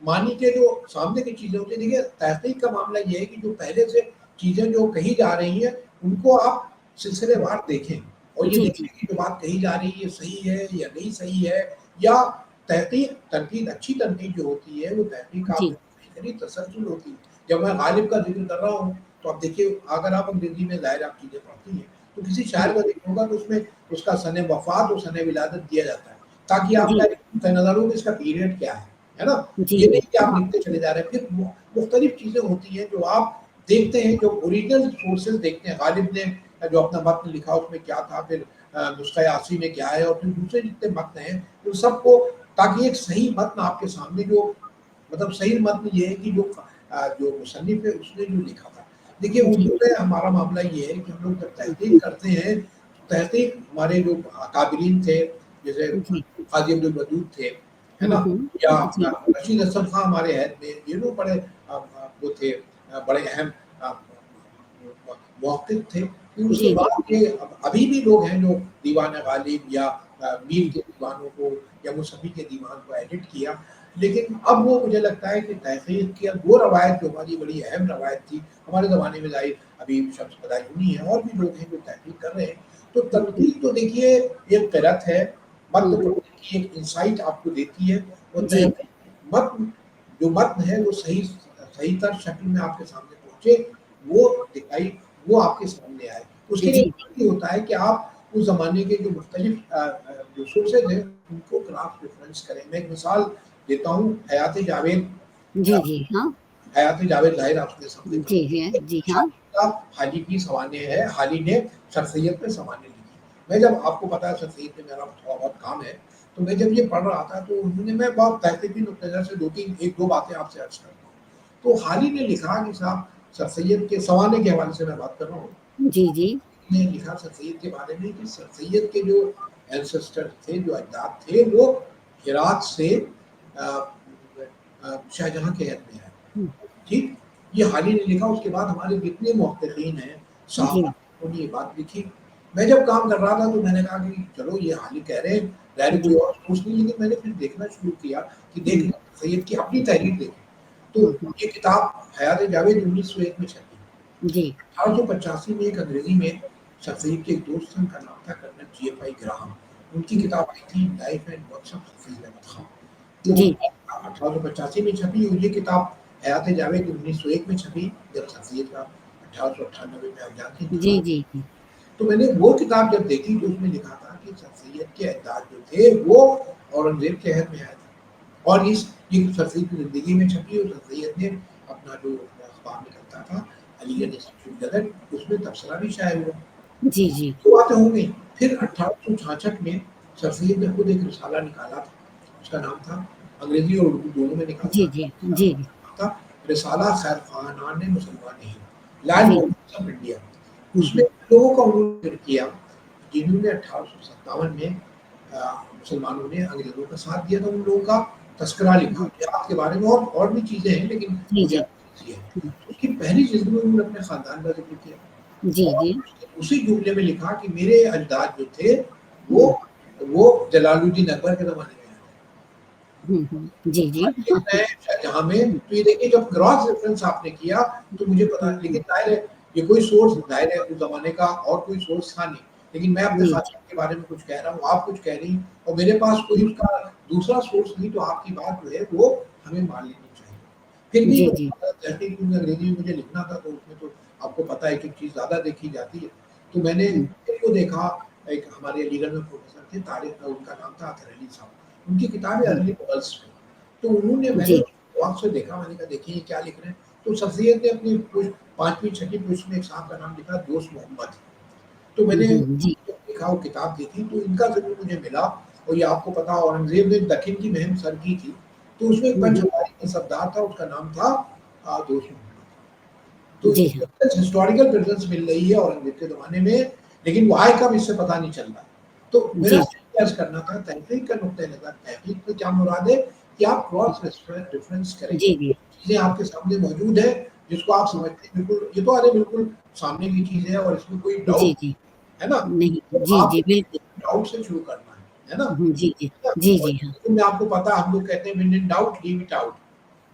मानी के जो सामने की चीज़ें होती हैं, देखिए तहकीक का मामला ये है कि जो पहले से चीज़ें जो कही जा रही हैं, उनको आप सिलसिलेवार देखें और ये जी, देखें जी, कि जो बात कही जा रही है सही है या नहीं सही है, या तहकीक तनकीद अच्छी तनकीद जो होती है, वो तहकीक आप जी, इतनी तसलसल होती है। जब मैं गालिब का ज़िक्र कर रहा हूँ, तो आप देखिए अगर आप अंग्रेज़ी में ज़ाहिर आप चीज़ें पढ़ती हैं, तो किसी शायर का ज़िक्र होगा तो उसमें उसका सने वफ़ात और सने विलादत दिया जाता है, ताकि आप जी, डायरेक्ट नज़र हो कि इसका पीरियड क्या है ना? जी, ये जी। नहीं कि आप हाँ, लिखते चले जा रहे हैं, फिर मुख्तलिफ चीज़ें होती हैं जो आप देखते हैं, जो ओरिजिनल सोर्सेज़ देखते हैं, गालिब ने जो अपना मतन लिखा उसमें क्या था, फिर नुस्ख़ा यासीन में क्या है और फिर दूसरे जितने मतन हैं, उन सबको ताकि एक सही मतन आपके सामने जो मतलब सही मतन ये है कि जो मुसन्निफ़ है उसने जो लिखा था। देखिए जी, उर्दू में हमारा मामला ये है कि हम लोग जब तहक़ीक़ करते हैं, तो तहक़ीक़ हमारे जो अकाबिरीन थे, जैसे जी। क़ाज़ी अब्दुल वदूद थे, है हुँ, ना? हुँ। या जी, रशीद हसन खां हमारे हैत में, ये लोग बड़े वो थे बड़े अहम अ, मुहक़्क़िक़ थे। फिर उसके जी, जी। बाद ये अभी भी लोग हैं जो दीवान गालिब या मीर के दीवानों को या मुसफ़ी के दीवान को एडिट किया। लेकिन अब वो मुझे लगता है कि तहक़ीक़ की अब वो रवायत जो हमारी बड़ी अहम रवायत थी, हमारे ज़माने में ज़ाहिर अभी शम्स बदायूनी हैं और भी लोग हैं जो तहक़ीक़ कर रहे हैं। तो हुँ, हुँ। तनक़ीद तो देखिए एक क़िरत है, हुँ, मतन हुँ। पढ़ने की एक इंसाइट आपको देती है और जी, तहक़ीक़ मतन जो मतन है वो सही तर शक्ल में आपके सामने पहुँचे, वो आपके सामने आए। उसके लिए जी, जी। ये होता है कि आप उस ज़माने के जो मुख्तलिफ जो सोर्सेज़ हैं, उनको क्रॉस रेफ़रेंस करें। मैं एक मिसाल देता हूँ, हयात जावेद जी, जी। हाँ। हयात जावेद ज़ाहिर आपने सबने जी, पढ़ी है। है। जी, हाँ। हाली का हाली की सवानेह है, हाली ने सर सैयद पे सवानेह लिखी। मैं जब आपको पता है सर सैयद पे मेरा थोड़ा बहुत काम है, तो मैं जब ये पढ़ रहा था तो उन्होंने मैं बहुत तहक़ीक़ी नुक़्ते नज़र से 2-3 1-2 बातें आपसे अर्ज़ करता हूँ। तो हाली ने लिखा कि साहब सर सैयद के सवानेह के हवाले से मैं बात कर रहा हूँ। जी, जी। ने लिखा सर सैयद के बारे में कि सर सैयद के जो एंसेस्टर थे, जो अजदाद थे, वो हेरात से शाहजहाँ के हद में आए। हुँ। ठीक? ये हाली ने लिखा, उसके बाद हमारे जितने मुहक़्क़िक़ीन हैं, जी, साहबा उन्होंने ये बात लिखी। मैं जब काम कर रहा था तो मैंने कहा कि चलो ये हाली कह रहे हैं, ज़ाहिर जी। कोई और सोच नहीं, लेकिन मैंने फिर देखना शुरू किया कि देख हुँ, सैयद की अपनी तहरीर देखें। तो हुँ, हुँ। ये किताब हयात जावेद 1901 में छपी। जी। 1885 में एक अंग्रेज़ी में सर सैयद के एक दोस्त थे, उनका नाम था कर्नल जीएफआई ग्राहम। उनकी हुँ। किताब आई थी life and works of Hafeez Ahmed Khan. तो जी, 1885 में छपी और ये किताब हयात जावेद 1901 में छपी, जब सर सैयद का 1898 में आप जानते हैं जी, इंतकाल। जी, जी। तो मैंने वो किताब जब देखी तो उसमें लिखा था कि सर सैयद के अजदाद जो थे वो औरंगज़ेब के अहद में आए थे और ये सर सैयद की ज़िंदगी में छपी और सर सैयद ने अपना जो अखबार निकलता था अलीगढ़ इंस्टीट्यूट गदर, उसमें तबसरा भी शाया हुआ। जी, जी। ये बातें हो गई। फिर 1866 में सर सैयद ने खुद एक रिसाला निकाला था, उसका नाम था अंग्रेज़ी और उर्दू दोनों में निकाला जी, था। जी। जी, जी। था रिसाला खैर ख़ानान मुसलमानीन, लैंड जी। Of India. हुँ, उसमें हुँ। लोगों का उन्होंने ज़िक्र किया, जिन्होंने 1857 में मुसलमानों ने अंग्रेज़ों का साथ दिया था, उन लोगों का तज़किरा लिखा। जी। जिहाद के बारे में और भी चीज़ें हैं, लेकिन जी, बुनियादी जी। चीज़ ये है। हुँ। उसकी पहली जिल्द में उन्होंने अपने ख़ानदान का ज़िक्र किया जी, और जी। उसके उसी जुमले में लिखा कि मेरे अजदाद जो थे, वो हुँ। वो जलालुद्दीन अकबर के ज़माने में आए। हुँ, हुँ। जी, जी। मैं शाहजहाँ में हुँ, तो ये देखिए जब क्रॉस रेफ़रेंस आपने किया तो मुझे पता हुँ, लेकिन हुँ। ज़ाहिर है ये कोई सोर्स ज़ाहिर है उस ज़माने का और कोई सोर्स था नहीं। लेकिन मैं अपने जी, जी। ख़ानदान के बारे में कुछ कह रहा हूँ, आप कुछ कह रही हैं और मेरे पास कोई उसका दूसरा सोर्स नहीं तो आपकी बात जो है वो हमें मान लेनी चाहिए। फिर भी जी, जी। तहक़ीक़ क्योंकि अंग्रेज़ी में मुझे लिखना था तो उसमें तो आपको पता है एक-एक चीज़ ज़्यादा देखी जाती है। तो मैंने हुँ। एक को देखा, एक हमारे अलीगढ़ में प्रोफ़ेसर थे तारिक उनका नाम था अतहर अली साहब। उनकी किताब है जी। अर्ली मुगल्स पे। तो मैंने जी। उसको गौर से देखा, मैंने कहा देखिए ये क्या लिख रहे हैं? तो सर सैयद ने अपनी पुष्प 5वीं 6वीं पुष्प में एक साहब का नाम लिखा दोस्त मोहम्मद। तो हुँ, मैंने हुँ। जी। देखा वो किताब देखी तो इनका ज़रूर मुझे मिला और ये आपको पता औरंगज़ेब ने दक्खन की मुहिम सर की थी। तो उसमें एक हुँ, हुँ। पंचमहाली का सरदार था, उसका नाम था दोस्त मोहम्मद। तो जी हाँ। हिस्टोरिकल प्रेज़ेंस मिल रही है औरंगज़ेब के ज़माने में, लेकिन वो आए कब इससे पता नहीं चल रहा। तो मेरा जी, जी। अर्ज़ करना था तहक़ीक़ का नुक़्ता नज़र तहक़ीक़ से क्या मुराद है कि आप क्रॉस रेफ़रेंस करें। जी, जी। चीज़ें आपके सामने मौजूद है, जिसको आप समझते हैं बिल्कुल ये तो अरे बिल्कुल सामने की चीज़ है और इसमें कोई जी, डाउट जी। है ना? नहीं। तो जी, जी, आपको बिल्कुल। डाउट से शुरू करना है ना? हुँ, जी, जी। है ना? जी, और जी, हाँ। में आपको पता है हम लोग कहते हैं when in doubt leave it out.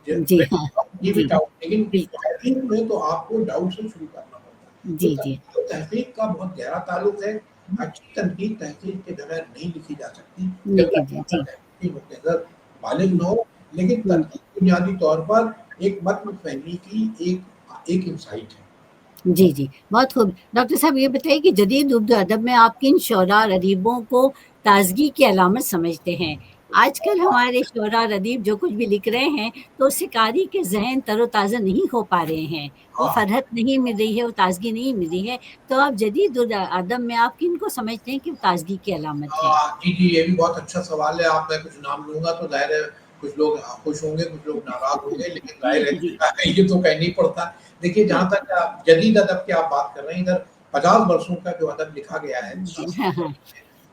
जी, हाँ। लीव जी, इट आउट लेकिन बिल्कुल। तहक़ीक़ में तो आपको डाउट से शुरू करना पड़ता है। तो जी, जी। तहक़ीक़ का बहुत गहरा ताल्लुक है। हुँ। अच्छी तनकीद तहक़ीक़ के बगैर नहीं लिखी जा सकती, जब लिखी तक जी, आपका जी। तहक़ीक़ी नुक़्ता नज़र बालिग़ हुँ, ना हो। लेकिन हुँ। तनकीद बुनियादी तौर पर एक मतन फ़हमी की एक एक इनसाइट है। जी, जी, बहुत खूब। डॉक्टर साहब ये बताइए कि जदीद उर्दू अदब में आप किन शोरा और अदीबों को ताज़गी की अलामत समझते हैं? आजकल हमारे शोरा और अदीब जो कुछ भी लिख रहे हैं, तो उससे कारी के ज़हन तरोताज़ा नहीं हो पा रहे हैं। वो हाँ, फ़रहत नहीं मिल रही है, वो ताज़गी नहीं मिल रही है। तो आप जदीद अदब में आप किनको समझते हैं कि वो ताज़गी की अलामत है? जी, जी, ये भी बहुत अच्छा सवाल है। आप मैं कुछ नाम लूँगा तो ज़ाहिर है कुछ लोग खुश होंगे, कुछ लोग नाराज़ होंगे, लेकिन ज़ाहिर है जी, ये तो कहना ही पड़ता है। देखिए, जी, जहाँ तक जदीद अदब की आप बात कर रहे हैं, इधर 50 वर्षों का जो अदब लिखा गया है, जी, 50 हाँ, हाँ,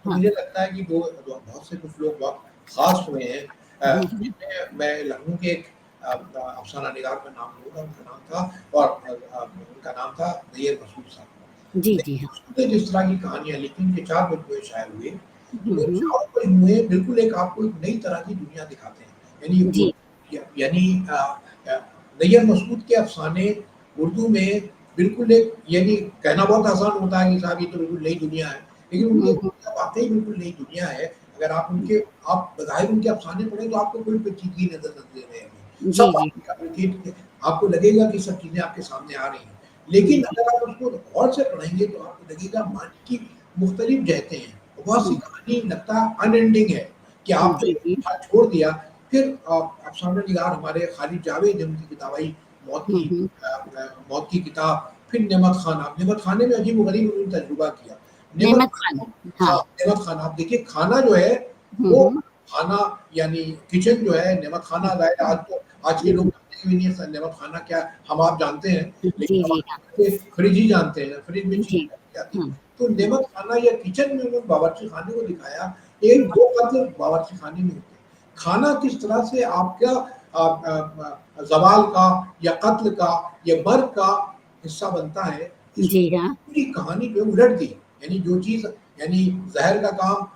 तो हाँ। मुझे लगता है कि दो दो बहुत से कुछ लोग बहुत ख़ास हुए हैं। हुँ, हुँ। जिनमें मैं लखनऊ के एक अफ़साना निगार का नाम लूँगा, उनका नाम था और उनका नाम था नैय्यर मसूद साहब। जी, जी, नैय्यर हाँ। मसूद ने जिस तरह की कहानियाँ लिखी, उनके 4 मजमूए शाये हुए, हुँ, वो हुँ। चारों मजमूए बिल्कुल एक आपको एक नई तरह की दुनिया दिखाते हैं। यानी वो जी, यानी नैय्यर मसूद के अफ़साने उर्दू में बिल्कुल एक यानी कहना बहुत आसान होता है कि साहब ये तो बिल्कुल नई दुनिया है। लेकिन उनकी हुँ, हुँ। दुनिया वाक़ई बिल्कुल नई दुनिया है। अगर आप बज़ाहिर उनके अफ़साने पढ़ें तो आपको कोई पेचीदगी नज़र नहीं आएगी। जी, सब जी। आपकी कम्युनिकेट आपको लगेगा कि सब चीज़ें आपके सामने आ रही हैं। लेकिन जी, अगर आप उसको गौर से पढ़ेंगे तो आपको लगेगा मानी की मुख्तलिफ जहतें हैं। बहुत सी हुँ, कहानी लगता है अनएंडिंग है कि आपने जी, जी। छोड़ दिया। फिर अफ़साना निगार हमारे खालिद जावेद ने उनकी किताब आई हुँ, हुँ। मौत की किताब, फिर नेमत खाना। नेमत खाने में अजीब-ओ-गरीब उन्होंने तजुर्बा किया। नेमत नेमत खान, हाँ। हाँ, नेमत खाना। आप देखिए खाना जो है हुँ, वो हुँ। खाना यानी किचन जो है नेमत खाना ज़ाहिर है आज के लोग जी, जानते भी नहीं है नेमत खाना क्या है, हम आप जानते हैं, लेकिन जी, जी, हाँ। हमारे बच्चे फ्रिज ही जानते हैं, फ्रिज में जी, चीज़ें रखी जाती हैं। हाँ। तो नेमत खाना या किचन में उन्होंने बावर्ची खाने को दिखाया, एक दो कत्ल बावर्ची खाने में होते हैं। खाना किस तरह से आपका ज़वाल का या कत्ल का या मर्ग का हिस्सा बनता है, इस जी, हाँ। पूरी कहानी जो है उलट दी। यानी जो चीज़ यानी ज़हर का काम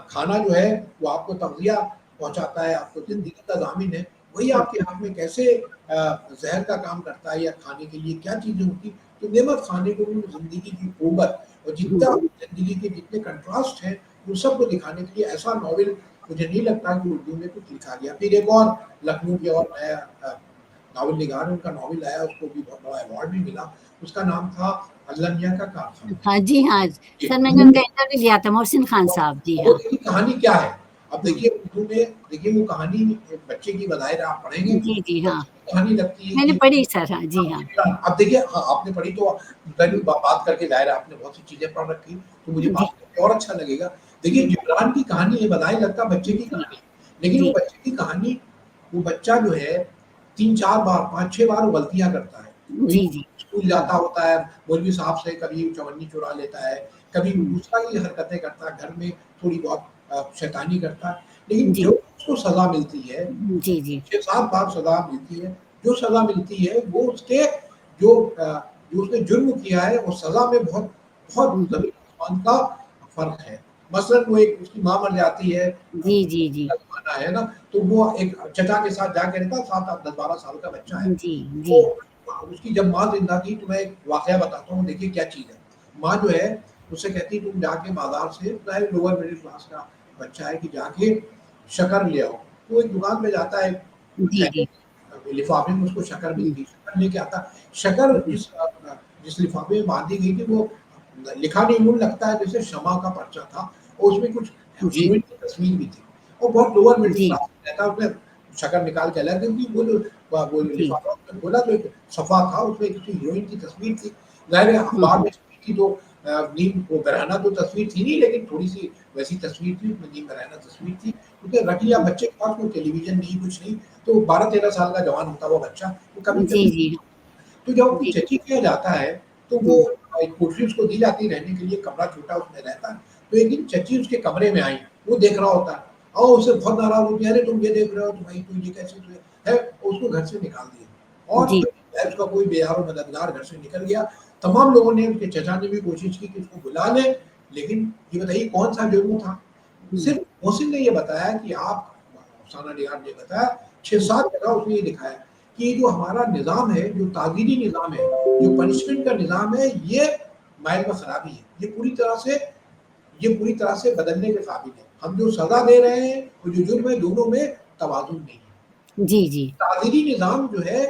खाना जो है वो आपको तग़ज़िया पहुँचाता है, आपको हुँ, ज़िंदगी का ज़ामिन है, वही हुँ, आपके हाथ में कैसे ज़हर का काम करता है या खाने के लिए क्या चीज़ें होती हैं। तो नेमत खाने को भी ज़िंदगी की क़ुव्वत और हुँ, जितना हुँ। ज़िंदगी के जितने कंट्रास्ट हैं, उन सबको दिखाने के लिए ऐसा नॉवेल मुझे नहीं लगता कि उर्दू में कुछ लिखा गया। फिर एक और लखनऊ के और नया नावल निगार उनका नॉवेल आया, उसको भी बहुत बड़ा अवार्ड भी मिला। उसका नाम था अल्लाह मियाँ का कारखाना। हाँ, जी, हाँ। सर मैंने ये उनका इंटरव्यू लिया था, मोहसिन खान साहब। जी, वो हाँ। देखिए कहानी क्या है? अब हाँ। देखिए उर्दू में देखिए वो कहानी एक बच्चे की बज़ाहिर आप पढ़ेंगे, जी, जी, हाँ। बच्चे की कहानी लगती है मैंने कि पढ़ी सर, हाँ। जी, हाँ। अब देखिए हाँ, आपने पढ़ी तो पहले बात करके ज़ाहिर है आपने बहुत सी चीज़ें पढ़ रखी, तो मुझे जी, बात करके और अच्छा लगेगा। देखिए जी, जिब्रान की कहानी है, बज़ाहिर लगता है बच्चे की जी, कहानी है, लेकिन वो जी, बच्चे की कहानी वो बच्चा जो है 3-4 बार, 5-6 बार वो गलतियाँ करता है। कोई जी, जी। स्कूल हाँ। जाता होता है, मौलवी साहब से कभी चवन्नी चुरा लेता है, कभी हुँ, दूसरा ही हरकतें करता है, घर में थोड़ी बहुत शैतानी करता है। लेकिन जी। जो उसको सज़ा मिलती है, जी, जी। 6-7 बार सज़ा मिलती है, जो सज़ा मिलती है वो उसके जो जो उसने जुर्म किया है वो सज़ा में बहुत बहुत हुँ, हुँ। ज़मीन-आसमान का फ़र्क है। मसलन वो एक उसकी माँ मर जाती है, जी, जी, जी। का ज़माना है ना, तो वो एक चचा के साथ जाके रहता है, 7 10-12 साल का बच्चा है। जी, जी। तो उसकी जब माँ ज़िंदा थी तो मैं एक वाक़या बताता हूँ, देखिए क्या चीज़ है। माँ जो है उससे कहती तुम जाके बाज़ार से ज़ाहिर लोअर मिडल क्लास का बच्चा है कि जाके शक्कर ले आओ। तो एक दुकान पे जाता है, जी, जी। लिफ़ाफ़े में उसको शक्कर हुँ, मिलती है, शक्कर लेके आता है। शक्कर जी। जिस लिफ़ाफ़े में बाँधी गई थी वो लिखा नहीं यूँ लगता है जैसे शमा का पर्चा था और उसमें कुछ जी, हीरोइन की तस्वीर भी थी और बहुत लोअर मिडल जी, क्लास में रहता है, उसने शक्कर निकाल के अलग रख दी, वो जी। लिफ़ाफ़ा उसने खोला तो एक सफ़ा था, उसमें किसी हीरोइन की तस्वीर थी। ज़ाहिर है हुँ, अखबार हुँ। में छपी थी तो नीम वो बरहना तो तस्वीर थी नहीं लेकिन थोड़ी-सी वैसी तस्वीर थी, उसमें नीम बरहना तस्वीर थी। उसने रख लिया, हुँ। बच्चे के पास कोई टेलीविज़न नहीं, कुछ नहीं, तो 12-13 साल का जवान होता हुआ बच्चा, वो जी, कभी-कभी जी। तो जब अपनी जी। चच्ची के यहाँ जाता है, तो वो हुँ। एक कोठरी उसको दी जाती है रहने के लिए, कमरा छोटा उसमें रहता है। तो एक दिन चच्ची उसके कमरे में आई, वो देख रहा होता है और उससे बहुत नाराज़ होती है, "अरे! तुम ये देख रहे हो, तो भाई तू ये कैसे है?" उसको घर से निकाल दिया और जी। फिर उसका कोई बेयारो मददगार घर से निकल गया। तमाम लोगों ने उसके चचा ने भी कोशिश की कि इसको बुला लें, लेकिन ये बताइए कौन-सा जुर्म था? हुँ। सिर्फ़ मोहसिन ने ये बताया कि आप अफ़साना निगार ने बताया 6-7 जगह उसने ये दिखाया कि ये जो हमारा निज़ाम है, जो ताक़ीदी निज़ाम है, जो पनिशमेंट का निज़ाम है, ये माइल में ख़राबी है। ये पूरी तरह से बदलने के काबिल है। हम जो सज़ा दे रहे हैं और जो जुर्म है, दोनों में तवाज़ुन नहीं है। जी, जी। ताज़ीरी निज़ाम जो है,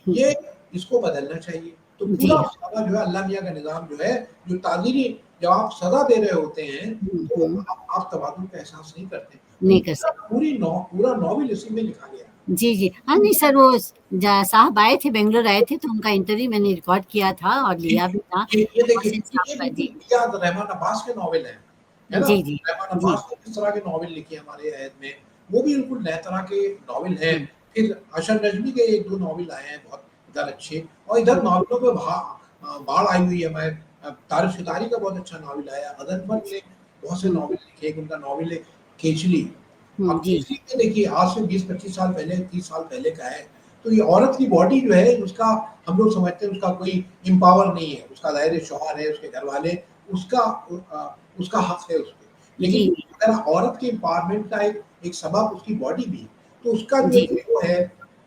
हुँ, ये इसको बदलना चाहिए। तो जी पूरा हाँ। सारा जो है अल्लाह मियाँ का निज़ाम जो है, जो ताज़ीरी जब आप सज़ा दे रहे होते हैं, हुँ, तो हुँ। आप तवाज़ुन का एहसास नहीं करते। तो नहीं कर सकते। पूरा नॉवेल इसी में लिखा गया है। जी, जी। हाँ, नहीं सर वो साहब आए थे, बैंगलोर आए थे, तो उनका इंटरव्यू मैंने रिकॉर्ड किया था और जी, लिया भी था। ये देखिए, मोहसिन साहब ये का बिल्कुल जी। मियां रहमान अब्बास के नॉवेल हैं, है ना? जी, जी। रहमान जी। अब्बास ने किस तरह के नॉवेल लिखे हमारे अहद में, वो भी बिल्कुल नए तरह के नॉवेल हैं। हुँ, फिर अशर नज़मी के 1-2 नॉवेल आए हैं बहुत इधर अच्छे, और इधर हुँ, नॉवेलों में बाढ़ आई हुई है। हमारे तारिक शितारी का बहुत अच्छा नॉवेल आया। गज़नफ़र ने बहुत से हुँ, नॉवेल लिखे, एक उनका नॉवेल है केचली। हुँ, अब जी। केचली में देखिए आज से 20-25 साल पहले, 30 साल पहले का है। तो ये औरत की बॉडी जो है उसका, हम लोग समझते हैं उसका कोई एम्पावर नहीं है, उसका ज़ाहिर है शौहर है, उसके घरवाले, उसका उसका हक है उसपे। जी, लेकिन जी। अगर औरत के एम्पावरमेंट का एक सबब उसकी बॉडी भी है, तो उसका जो जी। हीरो है,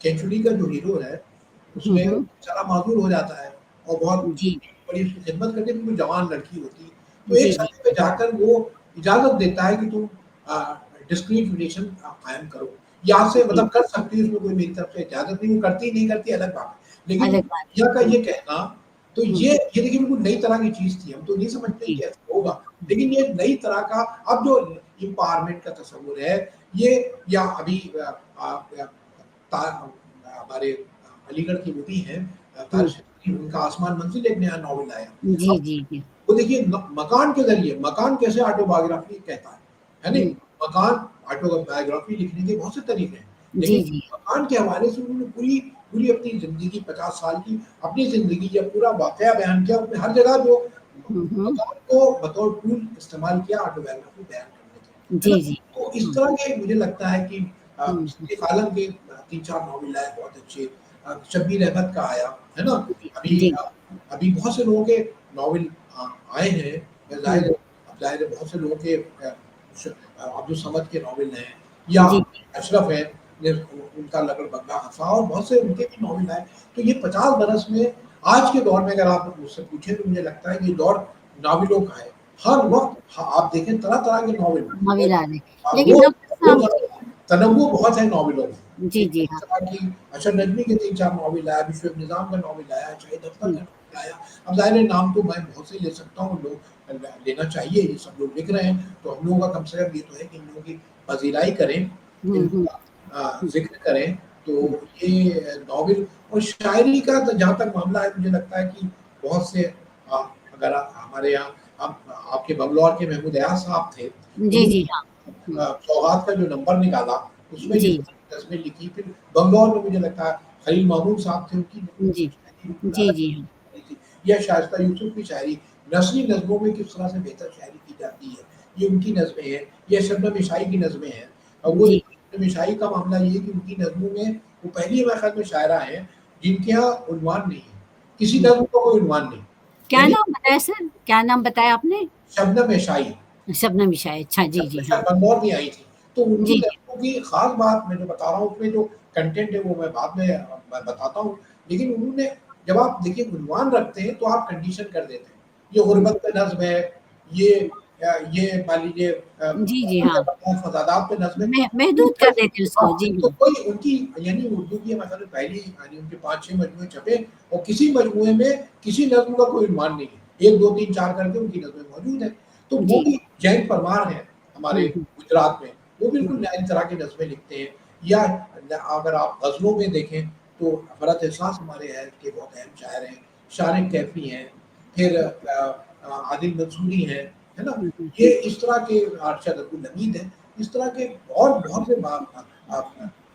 केंचुली का जो हीरो है, हुँ, उसमें हुँ। बेचारा माज़ूर हो जाता है और बहुत जी। बड़ी उसकी खिदमत करती है, बिल्कुल जवान लड़की होती है। तो एक जी, जी। समय पे जाकर वो इजाज़त देता है कि तुम डिस्क्रीट रिलेशन कायम करो। यहाँ से जी, मतलब कर सकती है, उसमें कोई मेरी तरफ से इजाज़त नहीं, वो करती नहीं करती अलग बात है। लेकिन अलग बात है। यहाँ का हुँ, ये कहना, तो हुँ, ये देखिए बिल्कुल नई तरह की चीज़ थी, हम तो नहीं समझते जी। कि ऐसा होगा। हुँ, लेकिन ये नई तरह का अब जो एम्पावरमेंट का तस्वुर है, ये या अभी ता हमारे अलीगढ़ की वो भी हैं हुँ। तारिश फ़िज़ानी, उनका आसमान मंज़िल एक नया नॉवेल आया। जी, अब जी, जी। वो देखिए मकान के ज़रिए, मकान कैसे ऑटोबायोग्राफ़ी कहता है नहीं? हुँ। मकान ऑटोबायोग्राफ़ी लिखने के बहुत से तरीके हैं, लेकिन जी, जी। मकान के हवाले से उन्होंने पूरी पूरी अपनी ज़िंदगी 50 साल की अपनी ज़िंदगी या पूरा वाक़या बयान किया, उसमें हर जगह जो हुँ, हुँ। मकान को बतौर टूल इस्तेमाल किया ऑटोबायोग्राफ़ी बयान करने के, है ना? जी, जी। तो इस हुँ, तरह के मुझे लगता है कि हुँ, हुँ। सलीम आलम के 3-4 नॉवेल आए बहुत अच्छे, शब्बीर अहमद का आया, है ना? जी, अभी जी। अभी बहुत से लोगों के नॉवेल आए हैं, हुँ। ज़ाहिर है बहुत से लोगों के अब्दुल समद के नॉवेल हैं, या जी, जी। अशरफ हैं, उनका लकड़बग्गा हफ़ा और बहुत से उनके भी नॉवेल आए। तो ये 50 बरस में, आज के दौर में अगर आप मुझसे पूछें तो मुझे लगता है कि ये दौर नावलों का है। हर वक़्त आप देखें तरह-तरह के नॉवेल, नॉवेल आ रहे। लेकिन रोज़ डॉक्टर साहब जी तनव्वुर बहुत है नॉवेलों में। जी, एक जी, हाँ। इस तरह की अशर नज़मी के 3-4 नॉवेल आया, अभी शोएब निज़ाम का नॉवेल आया, शाहिद अख्तर हुँ, का नॉवेल आया। अब ज़ाहिर है नाम तो मैं बहुत से ले सकता हूँ, लोग लेना चाहिए, ये सब लोग लिख रहे हैं, तो हम लोगों का कम से कम ये तो है कि इन लोगों की पज़ीराई करें, हुँ, हुँ, इनका हुँ, ज़िक्र करें। तो हुँ। ये नॉवेल और शायरी का तो जहाँ तक मामला है, मुझे लगता है कि बहुत से अगर हमारे यहाँ आपके बंगलौर के महमूद एयाज साहब थे, जी, उन्होंने जी, हाँ। हुँ। सौगात का जो नंबर निकाला, उसमें जिस जी, तरह की नज़्में लिखी, फिर बंगलौर में मुझे लगता है खलील महमूद साहब थे, उनकी जी। शायरी जी, अलग जी, हाँ। थी, या शाइस्ता यूसुफ की शायरी, नस्री नज़्मों में किस तरह से बेहतर शायरी की जाती है, ये उनकी नज़्में हैं, या शबनम इशाई की नज़्में हैं। वो जी। देखिए शबनम इशाई का मामला ये है कि उनकी नज़्मों में वो पहली मेरे ख़्याल में शायरा हैं, जिनके यहाँ उन्वान नहीं है, किसी हुँ। नज़्म का कोई उन्वान नहीं, क्या यानी नाम बताया सर? क्या नाम बताया आपने? शबनम इशाई। शबनम इशाए, अच्छा जी, जी, हाँ। बंगलौर भी आई थी। तो उनकी जी, जी। लड़कों की ख़ास बात मैं जो बता रहा हूँ, उसमें जो कंटेंट है वो मैं बाद में मैं बताता हूँ। लेकिन उन्होंने, जब आप देखिए उन्वान रखते हैं तो आप कंडीशन कर देते हैं। ये हुँ, गुरबत पे नज़्म है, ये ये मान लीजिए जी, जी, हाँ। फसादात पे नज़्म है। महदूद कर देते हैं उसको, हाँ, जी तो हाँ। कोई उनकी, यानी उर्दू की मतलब पहली यानी उनके 5-6 मजमूए छपे, और किसी मजमूए में किसी नज़्म का कोई उन्वान नहीं है। 1, 2, 3, 4 करके उनकी नज़्में मौजूद हैं। तो वो जी। भी जैन परमार हैं हमारे हुँ, हुँ, गुजरात में, वो हुँ, बिल्कुल नए तरह की नज़्में लिखते हैं। या अगर आप गज़लों में देखें तो फरहत एहसास हमारे यहाँ के बहुत अहम शायर हैं, शारिक कैफ़ी हैं, फिर आदिल मंसूरी हैं, है ना? हुँ, हुँ, ये इस तरह के अरशद अब्दुल हमीद हैं, इस तरह के और बहुत से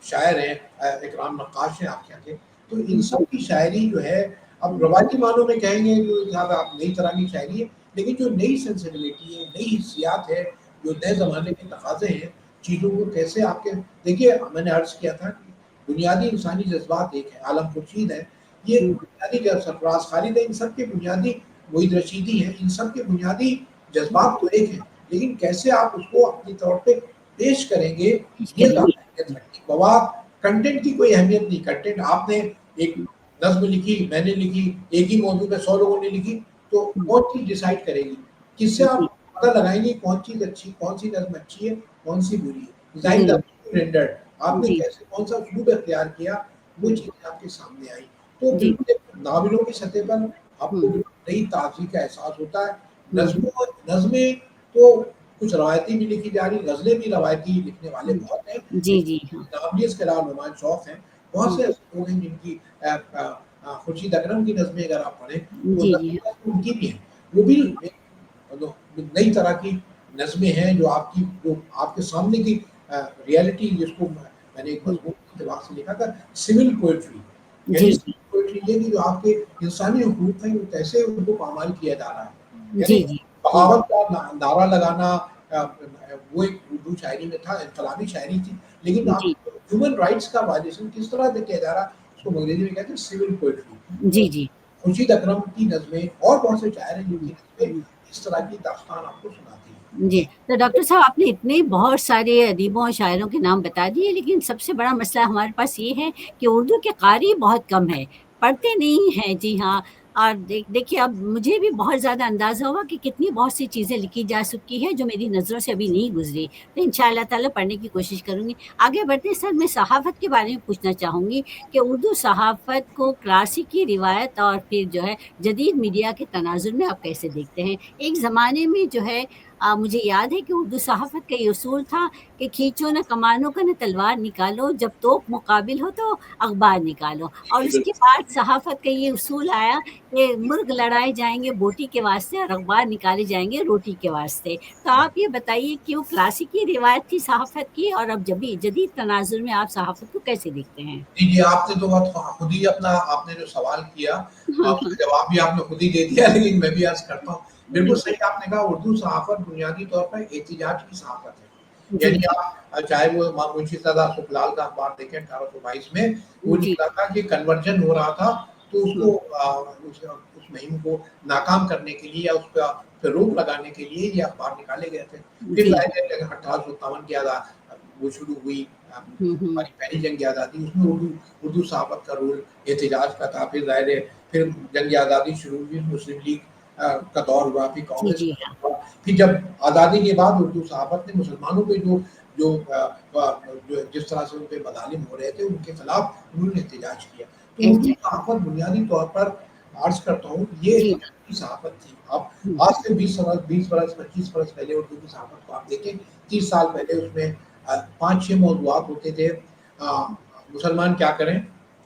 शायर हैं, इकराम नक्काश हैं आपके यहाँ के। तो इन हुँ, सब की शायरी जो है, अब हुँ, रवायती मानों में कहेंगे तो ज़्यादा आप नई तरह की शायरी है, लेकिन जो नई सेंसिबिलिटी है, नई हिस्सियात है, जो नए ज़माने के तकाज़े हैं, चीज़ों को कैसे आपके, देखिए मैंने अर्ज़ किया था कि बुनियादी इंसानी जज़्बात एक है, आलम खुर्शीद है, ये हुँ, बुनियादी ज सरफ़राज़ खालिद है, इन सब के बुनियादी मुईद रशीदी हैं, इन सब के बुनियादी जज़्बात तो एक हैं, लेकिन कैसे आप उसको अपनी तौर पे पेश करेंगे, पेश ये करेंगे। ज़्यादा अहमियत रखती है। कंटेंट की कोई अहमियत नहीं, कंटेंट आपने एक हुँ, नज़्म लिखी, मैंने लिखी, एक ही मौजू पे 100 लोगों ने लिखी, तो हुँ, कौन चीज़ डिसाइड करेगी? किससे जी, आप पता लगाएँगे कौन चीज़ अच्छी, कौन-सी नज़्म अच्छी है, कौन-सी बुरी है? ज़ाहिर बुरी। है रेंडर्ड, आपने जी, कैसे कौन-सा उसलूब इख्तियार किया, वो हुँ, चीज़ें आपके सामने आई। तो जी। बिल्कुल एक नावलों की सतह पर आपको हुँ, नई ताज़गी का एहसास होता है। हुँ, हुँ, नज़्में तो कुछ रवायती भी लिखी जा रही, गज़लें भी रवायती लिखने वाले हुँ। बहुत हैं, जी, जी, लेकिन हाँ। नावलियत के अलावा नुमाइश शौक़ हैं। बहुत हुँ, से ऐसे लोग हैं जिनकी खुर्शीद अकरम की नज़्में अगर आप पढ़ें, तो जी, जी, नज़्में उनकी भी हैं। वो भी एक नई तरह की नज़्में हैं जो आपके सामने की रियलिटी जिसको मैंने एक हुँ, मज़मून के इत्तेफाक से लिखा था सिविल पोएट्री यानी जी, जी, सिविल पोएट्री ये कि जो आपके इंसानी हुकूक हैं वो कैसे उनको पामाल किया जा रहा है। यानी जी, जी, हुँ, बगावत का नारा लगाना वो एक उर्दू शायरी में था, इनकलाबी शायरी थी, लेकिन आप जी, ह्यूमन राइट्स का वायलेशन किस तरह से किया जा रहा है, उसको अंग्रेजी में कहते हैं सिविल पोएट्री। तो जी, जी, खुर्शीद अकरम की नज़में और बहुत से शायर हैं हुँ, जिनकी नज़में हुँ। इस तरह की दास्तान आपको सुनाती हैं। जी, तो डॉक्टर साहब आपने इतने बहुत सारे अदीबों और शायरों के नाम बता दिए, लेकिन सबसे बड़ा मसला हमारे पास ये है कि उर्दू के क़ारी बहुत कम हैं, पढ़ते नहीं हैं। जी हाँ, और देखिए अब मुझे भी बहुत ज़्यादा अंदाज़ा हुआ कि कितनी बहुत सी चीज़ें लिखी जा चुकी हैं, जो मेरी नज़रों से अभी नहीं गुज़री। तो इंशाअल्लाह ताला पढ़ने की कोशिश करूँगी। आगे बढ़ते सर मैं सहाफ़त के बारे में पूछना चाहूँगी कि उर्दू सहाफ़त को क्लासिकी रिवायत और फिर जो है जदीद मीडिया के तनाज़ुर में आप कैसे देखते हैं? एक ज़माने में जो है मुझे याद है कि उर्दू सहाफ़त का ये उसूल था कि खींचो न कमानों का न तलवार निकालो, जब तोप मुक़ाबिल हो तो अख़बार निकालो। और उसके बाद सहाफ़त का ये उसूल आया कि मुर्ग़ लड़ाए जाएँगे बोटी के वास्ते और अख़बार निकाले जाएँगे रोटी के वास्ते। तो आप ये बताइए कि वो क्लासिकी रिवायत थी सहाफ़त की और अब जबी जदीद तनाज़ुर में आप सहाफ़त को कैसे देखते हैं? जी, जी, आपने तो बहुत खुद ही अपना आपने जो सवाल किया हाँ, हाँ। उसका जवाब भी आपने खुद ही दे दिया लेकिन मैं भी अर्ज़ करता हूँ। बिल्कुल जी, जी। सही आपने कहा उर्दू सहाफ़त बुनियादी तौर पर एहतिजाज की सहाफ़त है। जी, यानी जी। आप चाहे वो मुंशी सदा सुखलाल का अखबार देखें 1822 में, वो जी। निकला था कि कन्वर्जन हो रहा था, तो उसको हुँ। उस मुहिम को नाकाम करने के लिए या पे रोक लगाने के लिए ये अखबार निकाले गए थे। फिर जी, जी। ज़ाहिर है 1857 की वो शुरू हुई हुँ, हुँ। हमारी पहली जंग आज़ादी उसमें उर्दू उर्दू सहाफ़त का रोल एहतिजाज का था। फिर ज़ाहिर है फिर जंग आज़ादी शुरू हुई, मुस्लिम लीग का दौर हुआ, फिर जी, कांग्रेस जी, का हाँ। दौर हुआ। फिर जब आज़ादी के बाद उर्दू सहाफ़त ने मुसलमानों पे जो जो जिस तरह से उन पे मज़ालिम हो रहे थे, उनके खिलाफ उन्होंने एहतिजाज किया। तो उर्दू एग्ज़ैक्ट सहाफ़त बुनियादी तौर पर अर्ज़ करता हूँ, ये जी। एहतिजाज की सहाफ़त थी। अब हुँ। आज से 20 बरस, 25 बरस पहले उर्दू की सहाफ़त को आप देखें, 30 साल पहले उसमें 5-6 मौज़ूआत होते थे। मुसलमान क्या करें,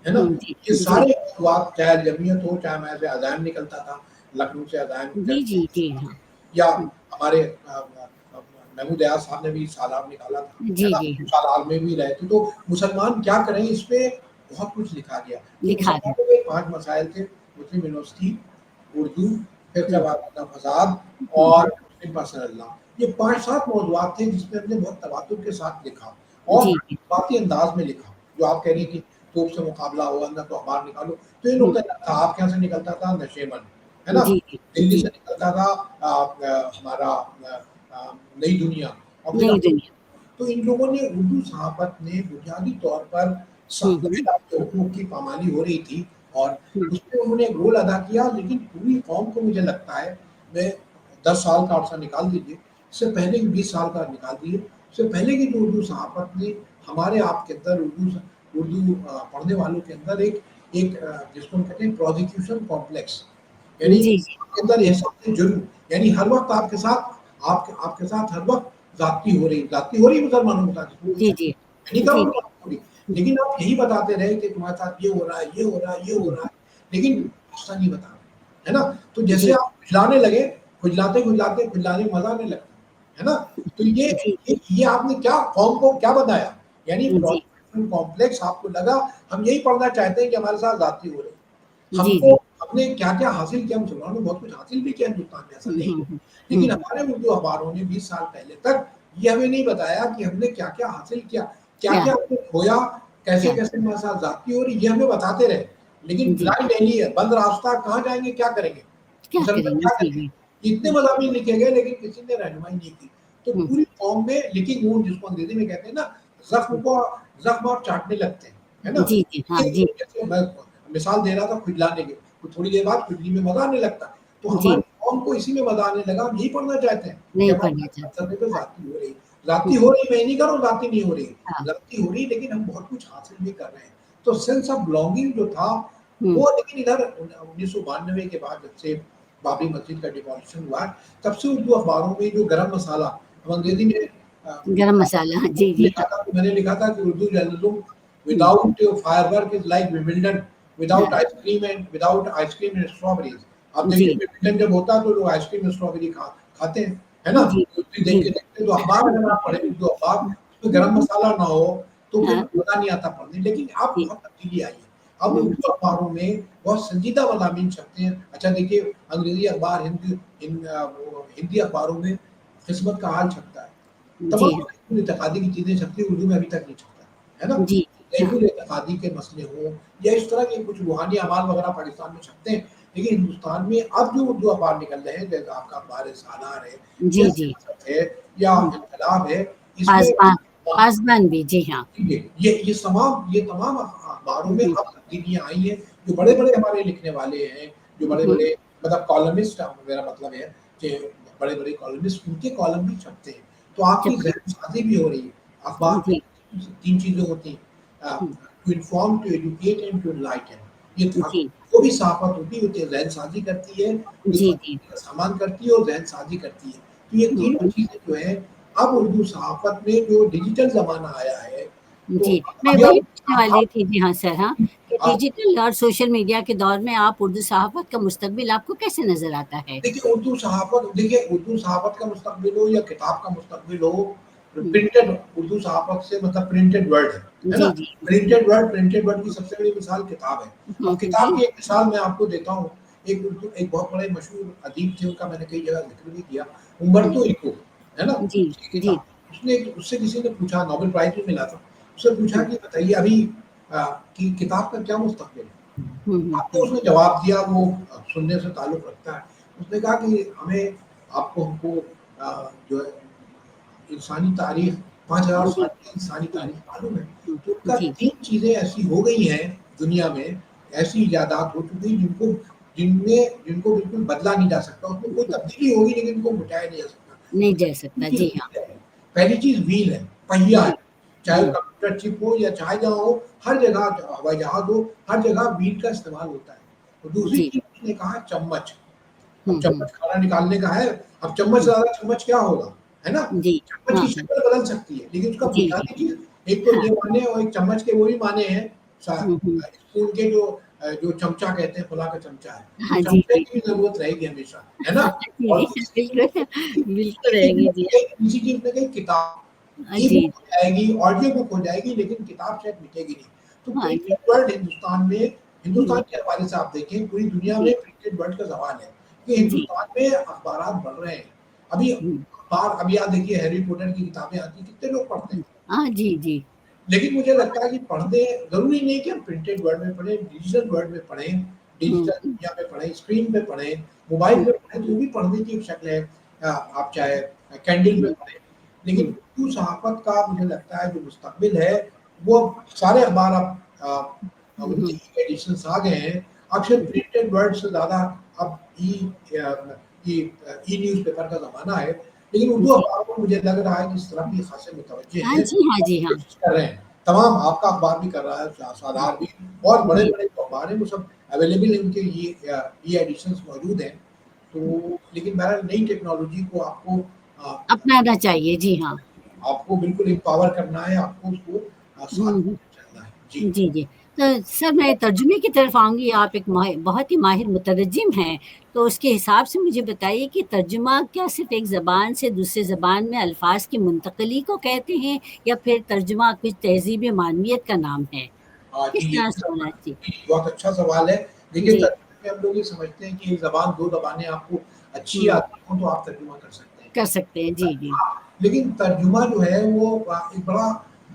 है ना? हुँ, जी, ये जी। सारे मौज़ूआत चाहे जमीयत हो, चाहे वहाँ से अज़ान निकलता था, लखनऊ से अज़ान जी, जी, जी, हाँ। या हुँ। हमारे महमूद अयाज़ साहब ने भी सालार निकाला था, है जी, ना? जी, हाँ। सालार में भी रहे थे, तो मुसलमान क्या करें इस पे बहुत कुछ लिखा गया। तो लिखा था। मुसलमानों के 5 मसाइल थे, मुस्लिम यूनिवर्सिटी, उर्दू, फिर हुँ, फसाद हुँ, और हुँ। मुस्लिम पर्सनल लॉ। ये 5-7 मौज़ूआत थे जिसमें हमने बहुत तवातुर के साथ लिखा और जी, जी। बाकी अंदाज़ में लिखा। जो आप कह रही हैं कि तोप से मुकाबला हो, अंदर तो अखबार निकालो, तो ये हुँ। नुक्ता था। आपके यहाँ से निकलता था नशेमन, है ना? जी, जी, दिल्ली जी। से निकलता था हमारा नई दुनिया और फिर नई दुनिया। तो इन लोगों ने उर्दू सहाफ़त ने बुनियादी तौर पर हुँ, हुँ, के हुकूक की पामाली हो रही थी और हुँ। उसमें उन्होंने एक रोल अदा किया लेकिन पूरी कौम को मुझे लगता है मैं 10 साल का अरसा निकाल दीजिए, इससे पहले की 20 साल का निकाल दीजिए, इससे पहले की जो उर्दू सहाफ़त ने हमारे आपके अंदर उर्दू पढ़ने वालों के अंदर एक एक जिसको हम कहते हैं प्रोसिक्यूशन कॉम्प्लेक्स यानी जी, जी। आपके अंदर हुँ। एहसास जुर्म यानी हर वक़्त आपके साथ हर वक़्त ज़्यादती हो रही है मुसलमानों के साथ इसमें कोई जी, शक जी। नहीं। नहीं जी, करूँगा जी। हो रही, हुँ, लेकिन आप यही बताते रहे कि तुम्हारे साथ ये हो रहा है, ये हो रहा है, ये हो हुँ, रहा है, लेकिन हुँ। रास्ता नहीं बता रहे, है ना? तो जैसे जी, आप खुजलाने लगे, खुजलाने में मज़ा आने लगता है ना? तो जी, जी। ये आपने क्या कौम को क्या बताया? यानी जी। प्रोसिक्यूशन कॉम्प्लेक्स आपको लगा हम यही पढ़ना चाहते हैं कि हमारे साथ ज़्यादती हो रही है। जी, हमको जी। हमने क्या-क्या हासिल किया, मुसलमानों ने बहुत कुछ हासिल भी किया हिंदुस्तान में, ऐसा हुँ, नहीं हुँ, है। हुँ। हुँ, लेकिन हुँ। हमारे उर्दू अखबारों ने 20 साल पहले तक ये हमें नहीं बताया कि हमने क्या-क्या हासिल किया, क्या क्या-क्या हमने खोया, क्या? कैसे-कैसे हमारे साथ ज़्यादती हो रही है, ये हमें बताते रहे। लेकिन जी। ब्लाइंड एली है, बंद रास्ता, कहाँ जाएँगे, क्या करेंगे? क्या मुसलमान करेंगे? क्या जी, करेंगे? जी। इतने हुँ, मज़ामीन लिखे गए लेकिन किसी ने रहनुमाई नहीं की। तो हुँ, पूरी कौम में लीकिंग वुंड जिसको अंग्रेज़ी में कहते हैं ना, ज़ख्म हुँ। को ज़ख्म आप चाटने लगते हैं, है ना? जी, जी। हाँ जी। जैसे मैं मिसाल दे रहा था खुजलाने की, तो थोड़ी देर बाद खुजली में मज़ा आने लगता है। तो जी, हमारी कौम को इसी में मज़ा आने लगा, हम यही पढ़ना चाहते हैं कि नहीं हमारे पढ़ना साथ हर चाहते। समय पे ज़्यादती हो रही है। हुँ, ज़्यादती हो रही मैं ये नहीं कह रहा हूँ ज़्यादती नहीं हो रही, हाँ। ज़्यादती हो रही है लेकिन हम बहुत कुछ हासिल भी कर रहे हैं। तो सेंस ऑफ बिलॉन्गिंग जो था हुँ, वो लेकिन इधर 1992 के बाद जब से बाबरी मस्जिद का डिमोलिशन हुआ, तब से उर्दू अखबारों में जो गरम मसाला हम अंग्रेज़ी में गरम मसाला, हाँ, जी, जी, हाँ। मैंने लिखा था कि Urdu journalism hmm, without firework is like Wimbledon हाँ, विदाउट आइसक्रीम एंड स्ट्रॉबेरीज़। आप देखिए जी, विंबलडन जब होता है तो लोग आइसक्रीम और स्ट्रॉबेरी खाते हैं, है ना? जी, कुश्ती जी, देख के देखते हैं, तो अखबार अगर आप पढ़ें उर्दू अखबार, उसमें गरम जी। मसाला ना हो, तो फिर हाँ, मज़ा नहीं आता पढ़ने। लेकिन अब जी, बहुत तब्दीली आई है। अब उर्दू जी, अखबारों में बहुत संजीदा मज़ामीन छपते हैं। अच्छा देखिए अंग्रेज़ी अखबार हिंदी अखबारों में किस्मत का हाल छपता है। जी, तमाम इत्तेफ़ादी की चीज़ें छपती हैं, उर्दू में अभी तक नहीं छपता, है ना? जी, हाँ, ज़ैतुल इत्तेफ़ादी के मसले हों या इस तरह के कुछ रूहानी अमाल वगैरह पाकिस्तान में छपते हैं, लेकिन हिंदुस्तान में अब जो उर्दू अखबार निकल रहे हैं, जैसे आपका अखबार है सालार है या जी, जी, सियासत है या हुँ, इन्कलाब है, इसमें पासबान पासबान भी, जी हाँ। ये तमाम अखबारों हुँ, में हुँ, अब तब्दीलियाँ आई हैं, जो बड़े-बड़े हमारे लिखने वाले हैं, जो हुँ, बड़े-बड़े मतलब कॉलमिस्ट मेरा मतलब है कि बड़े-बड़े कॉलमिस्ट उनके कॉलम भी छपते हैं। तो आपकी छपते ज़हन-साज़ी भी हो रही है। अखबार में जी, 3 चीज़ें होती हैं हुँ, to inform, to educate and to enlighten. ये जी, जो भी सहाफ़त होती है, ज़हन-साज़ी करती है, जी, जी, इंफॉर्मेशन का सामान करती है और ज़हन-साज़ी करती है। तो ये हुँ, तीनों हुँ, चीज़ें जो हैं, अब उर्दू सहाफ़त में जो डिजिटल ज़माना आया है, तो जी, मैं अभी वही पूछने वाली थी, जी हाँ, सर, हाँ, कि आप डिजिटल और सोशल मीडिया के दौर में आप उर्दू सहाफ़त का मुस्तकबिल आपको कैसे नज़र आता है? देखिए उर्दू सहाफ़त का मुस्तक़बिल हो या किताब का मुस्तक़बिल हो, हुँ, प्रिंटेड उर्दू सहाफ़त से मतलब प्रिंटेड वर्ड है ना? जी, जी, प्रिंटेड वर्ड की सबसे बड़ी मिसाल किताब है। हुँ, अब किताब जी, की एक मिसाल मैं आपको देता हूँ, एक बहुत बड़े मशहूर अदीब थे, उनका मैंने कई जगह ज़िक्र भी किया, हुँ, उम्बर्तो इको, है ना? जी, उसकी जी, किताब, उससे किसी ने पूछा, नोबेल प्राइज़ भी मिला था, उससे पूछा हुँ, कि बताइए अभी अ, कि किताब का क्या मुस्तक़बिल है? हुँ, हुँ, आपको हुँ, उसने जवाब दिया, वो सुनने से ताल्लुक़ रखता है। उसने कहा कि हमें आपको हमको जो है इंसानी तारीख़ 5000 साल जी, की इंसानी हुँ, तारीख़ मालूम है। हुँ, तो उनका जी, 3 चीज़ें ऐसी हो गई हैं दुनिया में, ऐसी इजादात हो चुकी हैं जिनको बिल्कुल बदला नहीं जा सकता। उसमें कोई हुँ, तब्दीली होगी लेकिन इनको मिटाया नहीं जा सकता। नहीं उसमें जा 3 सकता, चीज़ जी हाँ, व्हील है। पहली चीज़ व्हील है, पहिया है। जी, चाहे वो हुँ, कंप्यूटर चिप हो या चाहे जहाँ हो, हर जगह हवाई जहाज़ हो, हर जगह व्हील का इस्तेमाल होता है। और दूसरी जी, चीज़ उसने कहा चम्मच। अब हुँ, हुँ, चम्मच खाना निकालने का है, अब चम्मच से हुँ, ज़्यादा चम्मच क्या होगा, है ना? जी, चम्मच हाँ, की हाँ, शक्ल बदल सकती है, लेकिन उसका जी, जी, बुनियादी चीज़ एक तो हाँ, ये माने और एक चम्मच के वो भी माने हैं हुँ, हुँ, स्पून के जो चमचा कहते हैं, खुला का चमचा है, हाँ, उस जी, चमचे जी, की भी ज़रूरत रहेगी हमेशा, है ना? और जी, तीसरी चीज़ बिल्कुल, बिल्कुल रहेगी, जी, तीसरी चीज़ में गई किताब। जी, ई-बुक हो जाएगी, ऑडियो बुक हो जाएगी, लेकिन किताब शायद मिटेगी नहीं। तो हाँ जी, प्रिंटेड वर्ड हुँ, हिंदुस्तान के हवाले से आप देखें, पूरी दुनिया में जी, प्रिंटेड वर्ड का ज़वाल है। कि जी, हिंदुस्तान में अखबारात बढ़ रहे हैं। हुँ, अभी आप देखिए हैरी पॉटर की किताबें आती हैं, कितने लोग पढ़ते हैं। हुँ, हाँ, जी, जी, लेकिन मुझे लगता है कि पढ़ने ज़रूरी नहीं कि हम प्रिंटेड वर्ड में पढ़ें, डिजिटल वर्ड में पढ़ें, हुँ, डिजिटल हुँ, दुनिया में पढ़ें, स्क्रीन पे पढ़ें, मोबाइल हुँ, पे पढ़ें, तो वो भी पढ़ने की एक शक्ल है। आप चाहे कैंडल पे हुँ, पढ़ें। लेकिन हुँ, उर्दू सहाफ़त का मुझे लगता है जो मुस्तक़बिल है, वो सारे अखबार अब उनके हुँ, एडिशन्स आ गए हैं। अब शायद हुँ, प्रिंटेड वर्ड से ज़्यादा अब ई न्यूज़पेपर का ज़माना है। लेकिन उर्दू जी, अखबारों को मुझे लग रहा है कि इस तरफ भी ख़ासे मुतवज्जे हाँ हैं जी, हाँ और जी, हाँ, कोशिश कर रहे हैं। तमाम आपका अखबार भी कर रहा है, सालार भी और जी, बड़े-बड़े जो अखबार हैं वो सब अवेलेबल हैं उनके ये एडिशन्स मौजूद हैं। तो लेकिन बहरहाल नई टेक्नोलॉजी को अपनाना चाहिए, जी हाँ, आपको बिल्कुल एम्पावर करना है, आपको उसको साथ हुँ, हुँ। लेके चलना है। जी। जी, जी। तो सर मैं तर्जुमे की तरफ आऊँगी, आप एक बहुत ही माहिर मुतरज्जिम हैं, तो उसके हिसाब से मुझे बताइए कि तर्जुमा क्या सिर्फ़ एक ज़बान से दूसरे ज़बान में अल्फ़ाज़ की मुंतक़िली को कहते हैं या फिर तर्जुमा कुछ तहज़ीब मानवियत का नाम है? हाँ किस जी, तरह से होना जी, बहुत अच्छा सवाल है। देखिए जी, तर्जुमे में हम लोग ये समझते हैं कि एक ज़बान 2 ज़बानें आपको अच्छी हुँ, आती हों तो आप तर्जुमा कर सकते हैं। कर सकते हैं। जी, जी। हाँ, लेकिन तर्जुमा जो है वो एक बड़ा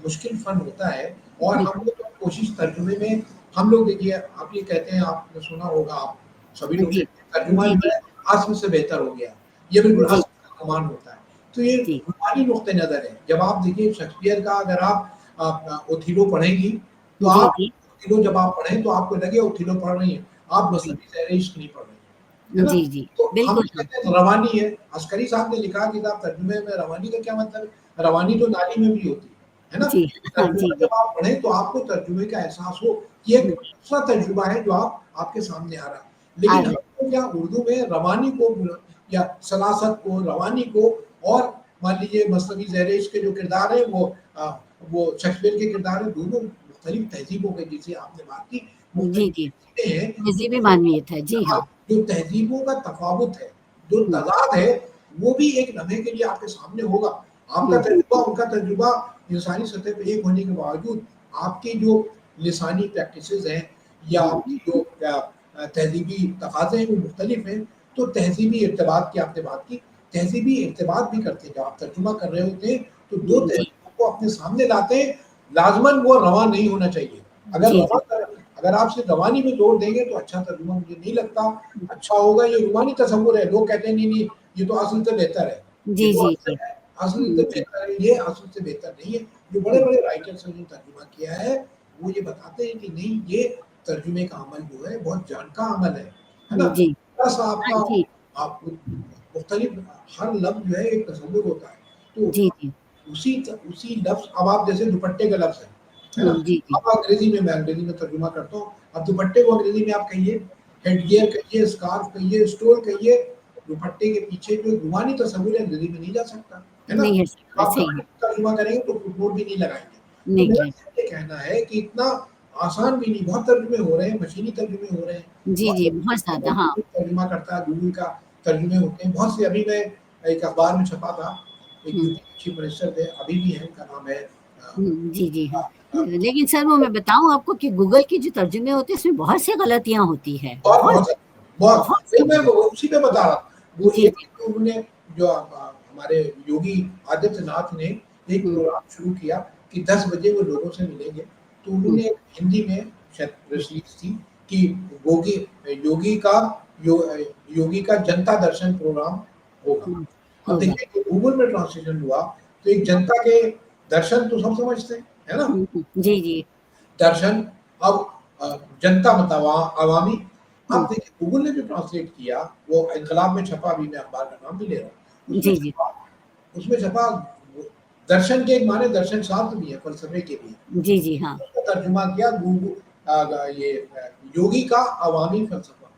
मुश्किल फ़न होता है और जी, हम लोग तो कोशिश तर्जुमे में हम लोग देखिए आप ये कहते हैं आपने सुना होगा आप सभी लोग जी, कहते हैं तर्जुमा जी, जो जी, है अस्ल से बेहतर हो गया। ये बिल्कुल जी, अस्ल का कमाल होता है। तो ये जी, रूहानी नुक्ते नज़र है। जब आप देखिए शेक्सपियर का अगर आप ओथेलो पढ़ेंगी तो जी, आप जी, ओथेलो जब आप पढ़ें तो आपको लगे ओथेलो पढ़ रही हैं। आप जी, मसल्ली ज़ेर इश्क नहीं पढ़ रही हैं। है ना? जी, जी, तो हम बिल्कुल, हाँ। कहते हैं रवानी है। अस्करी साहब ने लिखा किताब तर्जुमे में रवानी का क्या मतलब है? रवानी तो नाली में भी होती है ना? जी, हाँ, जी, तर्जुमा जी। जब आप पढ़ें तो आपको तर्जुमे का एहसास हो कि एक हुँ, दूसरा तर्जुमा है जो आपके सामने आ रहा है। आ लेकिन रहा हमको क्या उर्दू में रवानी को या सलासत को, रवानी को और मान लीजिए मसनवी ज़हरिश के जो किरदार हैं वो शेक्सपियर के किरदार हैं, दोनों मुख्तलिफ तहज़ीबों के जिसे आपने बात की, है। जी, मुख्तलिफ जी। तहज़ीबें हैं, तहज़ीबी मानवियत है। जी हाँ। जो तहज़ीबों का तफ़ावुत है, जो हुँ, तज़ाद है, वो भी एक लम्हे के लिए आपके सामने होगा। आपका हुँ, तजुर्बा, उनका तजुर्बा इंसानी सतह पे एक होने के बावजूद आपकी जो लिसानी प्रैक्टिसेज़ हैं या हुँ, आपकी जो तहज़ीबी तक़ाज़े हैं वो मुख्तलिफ हैं। तो तहज़ीबी इर्तिबात की आपने बात की, तहज़ीबी इर्तिबात भी करते हैं। जब आप तर्जुमा कर रहे होते हैं, तो 2 हुँ, जी, तहज़ीबों को अपने सामने लाते हैं, लाज़िमन वो रवा नहीं होना चाहिए। अगर जी, रवा जी। कर अगर आप सिर्फ़ रवानी में जोर देंगे तो अच्छा तर्जुमा मुझे नहीं लगता अच्छा होगा। ये रूमानी तसव्वुर है, लोग कहते हैं नहीं, ये तो असल से बेहतर है। ये जी, तो जी, असल जी। है, असल से जी। बेहतर है, ये असल से बेहतर नहीं है। जो हुँ, बड़े-बड़े राइटर्स ने जो तर्जुमा किया है, वो ये बताते हैं कि नहीं ये तर्जुमे का अमल जो है बहुत जान का अमल है ना? जी। प्लस हाँ आपका जी। आप मुख्तलिफ हर लफ्ज़ जो है एक तसव्वुर होता है। तो जी, जी। उसी लफ्ज़ अब आप जैसे दुपट्टे का लफ्ज़ है ना? हुँ, जी, जी। अब मैं अंग्रेज़ी में तर्जुमा करता हूँ। अब दुपट्टे को अंग्रेज़ी में आप कहिए, हेडगियर कहिए, स्कार्फ कहिए, स्टोल कहिए, दुपट्टे के पीछे जो रूमानी तसव्वुर है अंग्रेज़ी में नहीं जा सकता, है ना? नहीं है सकता, आप सही है। दुपट्टे का तर्जुमा करेंगे तो फुटनोट भी नहीं लगाएँगे। तो नहीं मेरा है। सिर्फ़ ये कहना है कि इतना आसान भी नहीं, बहुत तर्जुमे हो रहे हैं, मशीनी तर्जुमे हो रहे हैं। जी, जी, बहुत ज़्यादा, हाँ। गूगल तर्जुमा करता है, गूगल का तर्जुमे होते हैं। बहुत से अभी मैं एक अखबार में छपा था, एक हुँ, यूपी के चीफ मिनिस्टर थे, अभी भी हैं, उनका नाम है हुँ, जी, जी, हाँ। अ, लेकिन सर वो मैं बताऊँ आपको कि गूगल के जो तर्जुमे होते हैं उसमें बहुत सी गलतियाँ होती हैं, बहुत बहुत, बहुत बहुत बहुत नहीं मैं सी। वो उसी पे बता रहा था। वो जी, एक जी। तो उन्होंने जो हमारे योगी आदित्यनाथ ने एक हुँ, प्रोग्राम शुरू किया कि 10 बजे वो लोगों से मिलेंगे। तो हुँ, उन्होंने हिंदी में शायद हुँ, प्रेस रिलीज़ थी कि योगी योगी का यो योगी का जनता दर्शन प्रोग्राम होगा। हुँ, अब होगा। देखिए जो गूगल में ट्रांसलेशन हुआ, तो एक जनता के दर्शन तो सब समझते हैं, है ना? हुँ, हुँ। जी, जी। दर्शन अब जनता मतलब अवामी हुँ, अब देखिए गूगल ने जो ट्रांसलेट किया वो इनकलाब में छपा अभी मैं अखबार का नाम भी ले रहा हूँ जी, जी। उसमें छपा दर्शन के एक माने दर्शन शास्त्र भी है फलसफे के भी जी, जी, हाँ। उसका तर्जुमा किया ये योगी का अवामी फलसफा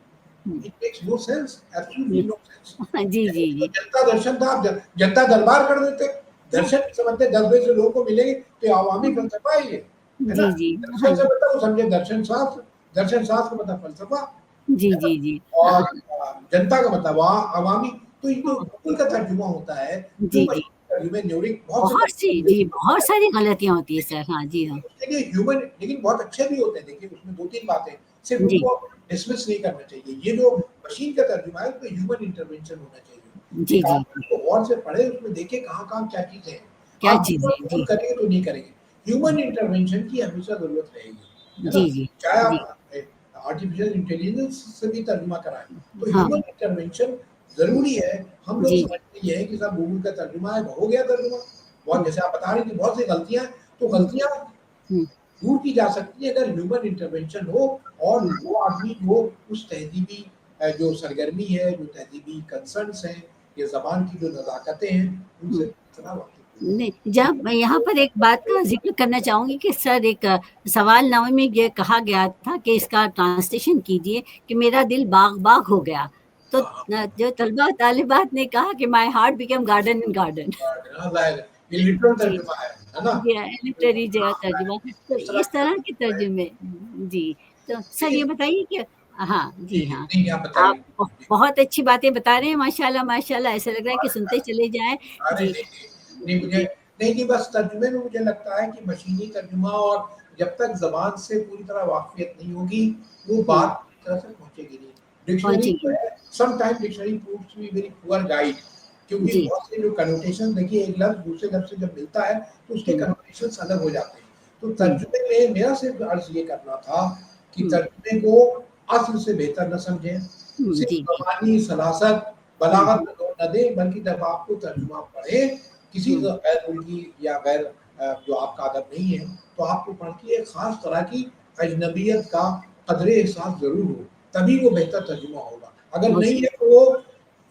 हुँ, इट मेक्स नो सेंस हुँ। एब्सोल्युटली नो सेंस जी, जी, तो जी। जनता दर्शन था आप जनता दरबार कर देते दर्शन नहीं समझते 10 बजे से लोगों को मिलेंगे तो ये अवामी फलसफा है ये है ना जी, जी। हाँ दर्शन से जी। मतलब वो समझे दर्शन शास्त्र मतलब फलसफा जी, है ना जी, जी। हाँ, और हाँ। जनता का मतलब अवामी तो ये जो गूगल का तर्जुमा होता है जो जी, जी। मशीनी तर्जुमे न्यूरिक बहुत से बहुत सी तर्जुमे जी, बहुत सारी गलतियाँ होती हैं लेकिन सर। हाँ जी, हाँ। उसके लिए ह्यूमन लेकिन बहुत अच्छे भी होते हैं देखिए उसमें 2-3 बातें सिर्फ जी। उनको डिसमिस नहीं करना चाहिए। ये जो मशीन का तर्जुमा है उसमें ह्यूमन इंटरवेंशन होना चाहिए। जी, एक जी, आदमी जी। उसको गौर से पढ़े उसमें देखे कहाँ-कहाँ क्या चीज़ें हैं। क्या आप चीज़ है? गूगल जी। करेंगे तो नहीं करेंगे। ह्यूमन इंटरवेंशन की हमेशा ज़रूरत रहेगी, है ना? जी, जी। चाहे जी। आप आर्टिफिशियल इंटेलिजेंस से भी तर्जुमा कराएँ, तो हाँ। ह्यूमन इंटरवेंशन ज़रूरी है। हम लोग जी, जी। समझते ये है कि साहब गूगल का तर्जुमा है, हो गया तर्जुमा। बहुत हुँ, जैसे आप बता रही थी बहुत सी गलतियाँ हैं, तो हुँ, गलतियाँ हुँ, दूर की जा सकती है अगर ह्यूमन इंटरवेंशन हो और हुँ, वो आदमी जो उस तहज़ीबी जो सरगर्मी है, जो तहज़ीबी कंसर्न्स हैं, या ज़बान की जो नज़ाकतें हैं, उनसे हुँ। इतना वाकिफ़ नहीं, जब मैं यहाँ पर एक बात का ज़िक्र करना चाहूँगी कि सर एक सवालनामे में ये कहा गया था कि इसका ट्रांसलेशन कीजिए कि मेरा दिल बाग-बाग हो गया। तो हाँ, हाँ। जो तलबा-तालिबात ने कहा कि my heart became garden in garden. ज़ाहिर ये लिटरल जी। तर्जुमा है ना? जी हाँ, लिटरेरी जो तर्जुमा, तो इस तरह इस का तरह के तर्जुमा है। तर्जुमे जी, तो सर ये लेकिन बताइए कि हाँ, जी, जी जी, हाँ, नहीं आप आप बताइए। जी। बहुत अच्छी बातें बता रहे हैं माशाल्लाह, माशाल्लाह ऐसा लग रहा है कि सुनते चले जाएँ। अरे जी, नहीं, नहीं, नहीं मुझे जी, नहीं, बस तर्जुमे में मुझे लगता है कि मशीनी तर्जुमा और जब तक ज़बान से पूरी तरह वाक़फ़ियत नहीं होगी, वो हुँ, बात पूरी तरह से पहुँचेगी नहीं। डिक्शनरी जो पहुँचेगी। है sometime dictionary proves to be very poor guide क्योंकि जी, बहुत से जो कनोटेशन देखिए एक लफ्ज़ दूसरे लफ्ज़ से जब मिलता है, तो उसके हुँ, कनोटेशंस अलग हो जाते हैं। तो हुँ, तर्जुमे में मेरा सिर्फ़ अर्ज़ ये करना था कि हुँ, तर्जुमे को अस्ल से बेहतर न समझें, हुँ, सिर्फ़ जी, जी, ज़बानी सलासत, हुँ, बलागत पे जोर न दें, बल्कि जब आपको तर्जुमा पढ़ें किसी हुँ, गैर मुल्की या गैर जो आपका अदब नहीं है, तो आपको पढ़ के एक ख़ास तरह की अजनबियत का कदरे एहसास ज़रूर हो, तभी वो बेहतर तर्जुमा होगा। अगर नहीं होगी। है तो वो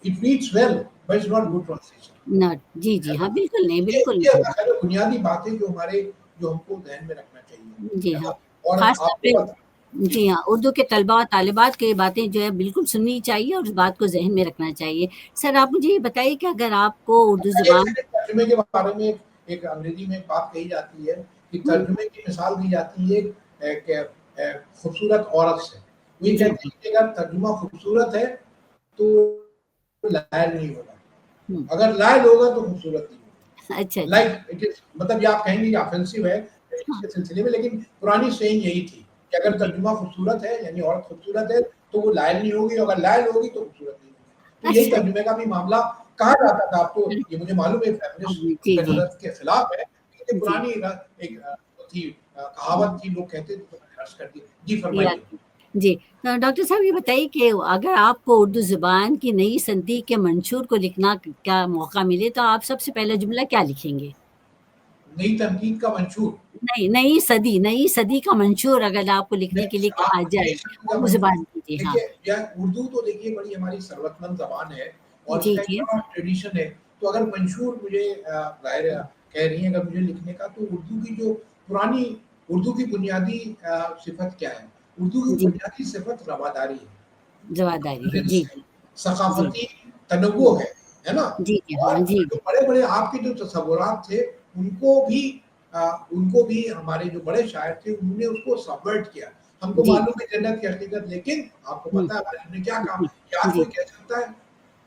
it reads well but it's not good translation. Not जी, है जी, ना? हाँ, बिल्कुल नहीं, ये बिल्कुल ये नहीं। असल में बुनियादी बातें जो हमको ज़हन में रखना चाहिए, जी है हाँ, ना? और ख़ास तौर आपको पे पता जी। जी हाँ, उर्दू के तलबा और तालिबात को ये बातें जो है बिल्कुल सुननी चाहिए और उस बात को ज़हन में रखना चाहिए। सर आप मुझे ये बताइए कि अगर आपको उर्दू अच्छा एक ज़ुबान सेकंड तर्जुमे के बारे में एक अंग्रेज़ी में एक बात कही जाती है कि हुँ, तर्जुमे की मिसाल दी जाती है खूबसूरत औरत से। वो ये जी, कहते जी। हैं कि अगर तर्जुमा खूबसूरत है, तो लायल नहीं होगा। हुँ, अगर लायल होगा तो खूबसूरत नहीं अच्छा, होगा। अच्छा। लाइक इट इज़ मतलब ये आप कहेंगे कि ऑफेंसिव है हाँ, इसके सिलसिले में, लेकिन पुरानी सेइंग यही थी कि अगर जी, तर्जुमा खूबसूरत है, यानी औरत खूबसूरत है, तो वो लायल नहीं होगी, अगर लायल होगी तो खूबसूरत नहीं होगी। तो यही अच्छा, तर्जुमे का भी मामला कहा जाता था। अब तो अरे! ये मुझे मालूम है हाँ, फेमिनिस्ट जी, जी, नज़र के खिलाफ है, लेकिन ये जी। पुरानी एक वो थी कहावत थी, लोग कहते थे तो मैंने अर्ज़ कर दी। जी या फरमाइए। जी, तो डॉक्टर साहब ये बताइए कि अगर आपको उर्दू ज़ुबान की नई सदी के मंशूर को लिखना का मौका मिले तो आप सबसे पहला जुमला क्या लिखेंगे? नई तनकीद का मंशूर नई सदी का मंशूर अगर आपको लिखने के लिए कहा नई जाए, सदी का उर्दू मंशूर। ज़ुबान की जी, हाँ। देखिए, यह उर्दू तो देखिए बड़ी हमारी सर्वसम्मत ज़बान है और जी, इसका एक जी। बड़ा ट्रेडिशन है। तो अगर मंशूर मुझे ज़ाहिर है कह रही हैं अगर मुझे लिखने का, तो उर्दू की जो पुरानी उर्दू की बुनियादी सिफ़त क्या है? उर्दू की जी, बुनियादी सिफ़त रवादारी है। जवाबदारी है। जी, टॉलरेंस है, जी। जी, सकाफ़ती हुँ। तनव्वुर है ना? जी, जी, हाँ, और जी, जो जी। बड़े-बड़े आपके जो तसव्वुरात थे, उनको भी उनको भी हमारे जो बड़े शायर थे, उन्होंने उसको सबवर्ट किया। हमको जी, मालूम जी। है जन्नत की हकीकत, लेकिन आपको हुँ, पता है हमारे ने क्या कहा जी, कि आज जी। कोई कह सकता है,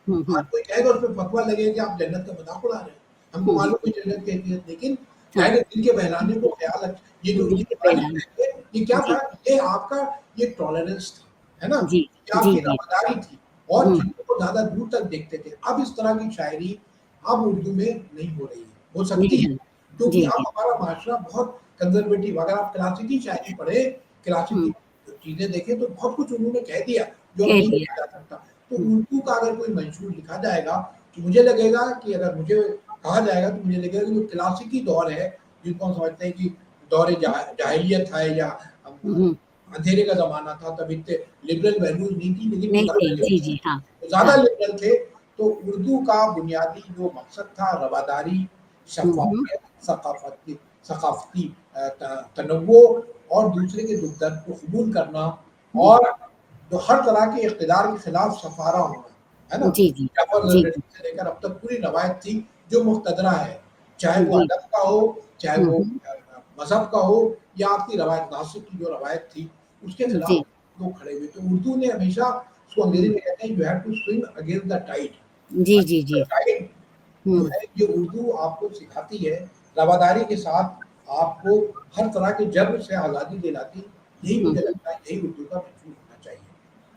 हुँ, आज हुँ। कोई कहेगा उस पे फतवा लगेगा कि आप जन्नत का मज़ाक उड़ा रहे हैं। हमको हुँ, हुँ। मालूम है जन्नत की हकीकत, लेकिन हाँ, ज़ाहिर है दिल के बहलाने को जी, ख्याल रख ये जो दिल ये के तारीफ़ पहला है, ये क्या जी, था? ये आपका ये टॉलरेंस था, है ना? जी, ये जी, आपकी जी। रवादारी थी और हुँ, चीज़ों को ज़्यादा दूर तक देखते थे। अब इस तरह की शायरी अब उर्दू में नहीं हो रही है, हो सकती जी है, हाँ। क्योंकि जी, अब जी। हमारा माशरा बहुत कंज़र्वेटिव, अगर आप क्लासिकी शायरी पढ़ें, क्लासिकी हुँ, चीज़ें देखें तो बहुत कुछ उन्होंने कह दिया, जो अब कह नहीं दिया। लिखा जा सकता। तो हुँ, उर्दू का अगर कोई मंशूर लिखा जाएगा, तो मुझे लगेगा कि अगर मुझे कहा जाएगा तो मुझे लगेगा कि जो क्लासिकी दौर है, जिनको हम समझते हैं कि दौर जाहिलियत है या हुँ, हुँ। अंधेरे का ज़माना था, तब इतने लिबरल वैल्यूज़ नहीं थी, लेकिन वो नहीं ज़्यादा सही, जी, लिबरल जी, हाँ, थे, ज़्यादा हाँ। लिबरल थे। तो उर्दू का बुनियादी जो मकसद था रवादारी, हुँ, हुँ। शफ़ाफ़ियत, सक़ाफ़ती तनव्वुर और दूसरे के दुःख दर्द को कबूल करना हुँ, और जो हर तरह के इक़्तिदार के खिलाफ सफ़ारा होना, है ना? जी, जी। जाफ़र जी, लर्ज़ी जी। से लेकर अब तक पूरी रवायत थी जो मुक़्तदरा है, चाहे वो जी। अदब का हो, चाहे हुँ, वो हुँ। मज़हब का हो या आपकी रवायत नासिक की जो रवायत थी, उसके खिलाफ जी। लोग खड़े हुए। तो उर्दू ने हमेशा उसको अंग्रेज़ी हुँ। में कहते हैं you have to swim against the tide. जी, जी, द जी। टाइड जो हुँ, है ये उर्दू आपको सिखाती है, रवादारी के साथ आपको हर तरह के जब्र से आज़ादी दिलाती। यही हुँ, मुझे हुँ। लगता है यही उर्दू का मंशूर होना चाहिए।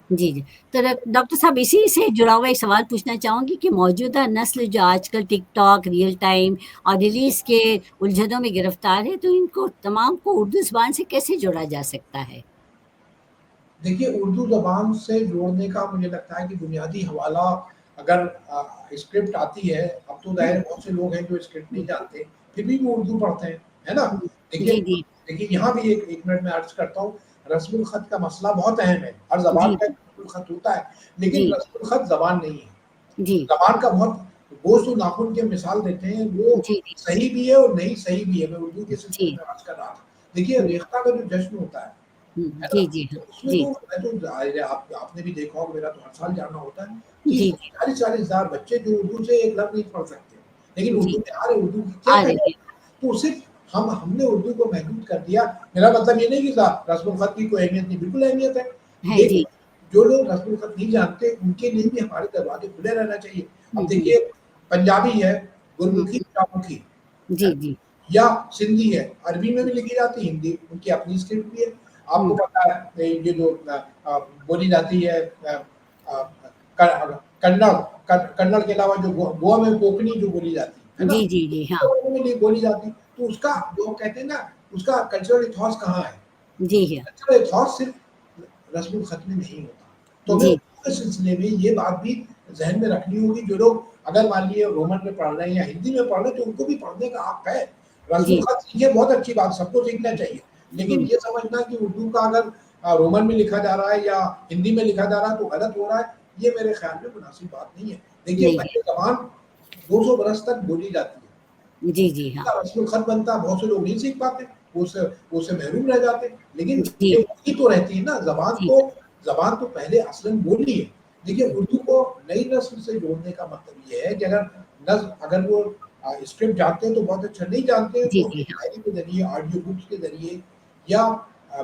जी, जी। तो डॉक्टर साहब इसी से जुड़ा हुआ एक सवाल पूछना चाहूँगी कि मौजूदा नस्ल जो आजकल टिकटॉक, रियल टाइम और रिलीज़ के उलझनों में गिरफ्तार है, तो इनको तमाम को उर्दू ज़ुबान से कैसे जोड़ा जा सकता है? देखिए, उर्दू ज़बान से जोड़ने का मुझे लगता है कि बुनियादी हवाला अगर स्क्रिप्ट आती है, अब तो ज़ाहिर हुँ, है बहुत से लोग हैं जो स्क्रिप्ट नहीं हुँ, जानते, फिर भी वो उर्दू पढ़ते हैं, है ना? हुँ। देखिए जी, जी। देखिए यहाँ भी एक मिनट में अर्ज़ करता हूँ, रस्मुल ख़त का मसला बहुत अहम है, हर ज़बान जी, का एक जी। रस्मुल ख़त होता है, लेकिन जी, रस्मुल ख़त ज़बान नहीं है। जी। ज़बान का बहुत गोश और नाख़ुन की मिसाल देते हैं, वो जी, जी। सही भी है और नहीं सही भी है, मैं उर्दू के सिलसिले जी। में अर्ज़ कर रहा था। देखिए, हुँ, रेख़्ता का जो जश्न होता हुँ। है ना? जी, जी, हाँ। तो उसमें जी। तो मैं तो ज़ाहिर है आप आपने भी देखा होगा, मेरा तो हर साल जाना होता है, जी, 30 जी। 40-40 हज़ार बच्चे जो उर्दू से एक लफ्ज़ नहीं पढ़ सकते, लेकिन जी। उर्दू में आ रहे उर्दू की क्या आ करें? रही है। तो सिर्फ़ हमने उर्दू को महदूद कर दिया। मेरा मतलब ये नहीं कि रस्म ख़त की कोई अहमियत नहीं, बिल्कुल अहमियत है, है, लेकिन जी। जो लोग रस्म ख़त नहीं जानते, उनके लिए भी हमारे दरवाज़े खुले रहना चाहिए। हुँ, अब हुँ। देखिए, पंजाबी है, हुँ, गुरमुखी, हुँ। शाहमुखी, है जी, ना? जी। या सिंधी है, अरबी में भी लिखी जाती है, हिंदी उनकी अपनी स्क्रिप्ट भी है। आपको हुँ। पता है ये जो बोली जाती है अ, क कन्नड़ कन्नड़ के अलावा जो गोवा में कोंकणी जो बोली जाती है ना? जी, जी, जी, हाँ। तो में नहीं बोली जाती, तो उसका जो कहते हैं ना, उसका कल्चरल इथॉस कहाँ है? जी हाँ। कल्चरल इथॉस सिर्फ़ रस्म ख़त में नहीं होता। तो हमें जी। उर्दू के सिलसिले में ये बात भी ज़हन में रखनी होगी, जो लोग अगर मान लीजिए रोमन में पढ़ रहे हैं या हिंदी में पढ़ रहे हैं, तो उनको भी पढ़ने का हक है। रस्म जी। ख़त सीखें, बहुत अच्छी बात, सबको सीखना चाहिए। लेकिन हुँ। ये समझना कि उर्दू का अगर रोमन में लिखा जा रहा है या हिंदी में लिखा जा रहा है, तो गलत हो रहा है, ये मेरे ख़्याल में मुनासिब बात नहीं है। देखिए, नहीं है। पहले ज़बान 200 बरस तक बोली जाती है। जी, जी, हाँ। रस्म खत बनता है, बहुत से लोग नहीं सीख पाते, वो उससे महरूम रह जाते हैं। लेकिन जी, ये वही तो रहती है ना, जी, ज़बान तो पहले असलन बोली है। देखिए उर्दू को नई नस्ल से जोड़ने का मतलब ये है कि अगर वो स्क्रिप्ट जानते हैं तो बहुत अच्छा, नहीं जानते हैं जी, तो जी, अपनी हाँ। डायरी के ज़रिए, ऑडियो बुक्स के ज़रिए या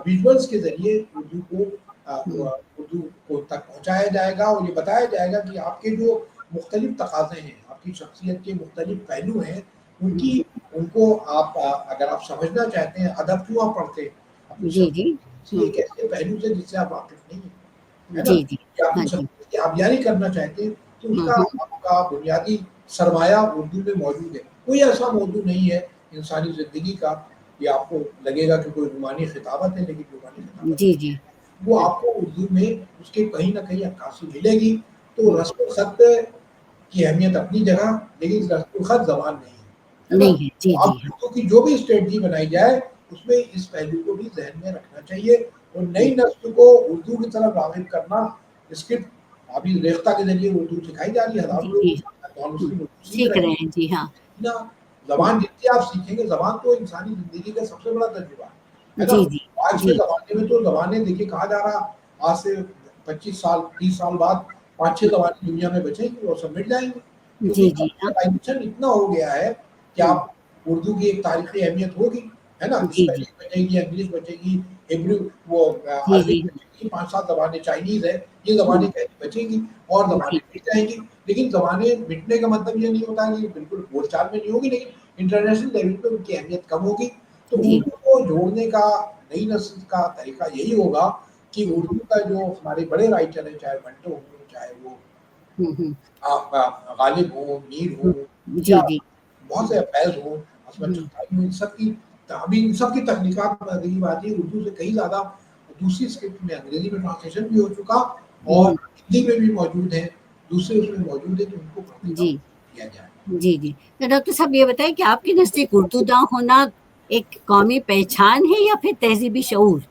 विजुअल्स के ज़रिए उर्दू को हुँ, उर्दू को तक पहुँचाया जाएगा और ये बताया जाएगा कि आपके जो मुख्तलिफ तकाज़े हैं, आपकी शख्सियत के मुख्तलिफ पहलू हैं, हुँ। उनकी उनको अगर आप समझना चाहते हैं, अदब क्यों आप पढ़ते हैं? अपनी जी, जी। शख्सियत से हुँ। एक ऐसे पहलू से जिससे आप वाकिफ़ नहीं हैं, है ना? जी, जी। या अपनी हाँ जी। शख्सियत की आबियारी करना चाहते हैं, तो हुँ, उसका हुँ। आपका बुनियादी सरमाया उर्दू में मौजूद है। कोई ऐसा मौजू नहीं है इंसानी ज़िंदगी का कि आपको लगेगा कि कोई रूमानी खिताबत है, लेकिन रूमानी खिताबत जी, नहीं जी। है। वो हाँ। आपको उर्दू में उसके कहीं न कहीं अक्कासी मिलेगी। तो हुँ। रस्म ख़त की अहमियत अपनी जगह, लेकिन रस्म ख़त ज़बान नहीं है। है ना? नहीं है। तो जी, अब जी, हाँ। उर्दू की जो भी स्ट्रेटजी बनाई जाए, उसमें इस पहलू को भी ज़हन में रखना चाहिए और हुँ। नई नस्ल को उर्दू की तरफ राग़िब करना, स्क्रिप्ट अभी रेख्ता के ज़रिए उर्दू सिखाई जा रही है, जी, हज़ारों लोग जी। हुँ। नॉन-मुस्लिम उर्दू सीख सीख रहे हैं। रहे हैं। जी, हाँ। ना हुँ। ज़बान जितनी आप सीखेंगे, ज़बान तो इंसानी ज़िंदगी का सबसे बड़ा तजुर्बा है ना? जी, जी। आज के जी। ज़माने में तो ज़बानें देखिए कहा जा रहा, आज से 25 साल, 30 साल बाद 5-6 हुँ। ज़बानें दुनिया में बचेंगी और सब मिट जाएँगी। क्योंकि जी, जी, हाँ। कल्चराइज़ेशन इतना हो गया है कि हुँ। आप उर्दू की एक तारीख़ी अहमियत होगी, है ना? जी, जी। स्पेनिश बचेगी, इंग्लिश बचेगी, हिब्रू वो जी, अरबिक जी। बचेगी, 5-7 ज़बानें, चाइनीज़ है, ये हुँ। ज़बानें कैसे बचेंगी और ज़बानें जी। मिट जाएँगी। लेकिन ज़बानें मिटने का मतलब ये नहीं होता कि बिल्कुल बोलचाल में नहीं होगी, लेकिन इंटरनेशनल लेवल पे उनकी अहमियत कम होगी। तो जी। उर्दू को जोड़ने का नई नस्ल का तरीका यही होगा कि हुँ। उर्दू का जो हमारे बड़े राइटर हैं, चाहे मंटो हों, चाहे वो हुँ, हुँ। आपका गालिब हों, मीर हुँ। हों या जी, जी। बहुत हुँ। से फैज़ हों, असमत हुँ। चगताई हों, इन सब की तकनीकात रही बात है, उर्दू से कहीं ज़्यादा दूसरी स्क्रिप्ट में अंग्रेज़ी में ट्रांसलेशन भी हो चुका और हुँ। हिंदी में भी मौजूद है, दूसरे उसमें मौजूद है, तो उनको पढ़ने का जी। मौका दिया जाए। जी, जी। तो डॉक्टर साहब ये बताइए कि आपके नज़दीक उर्दू दाँ होना एक कौमी पहचान है या फिर तहज़ीबी शऊर?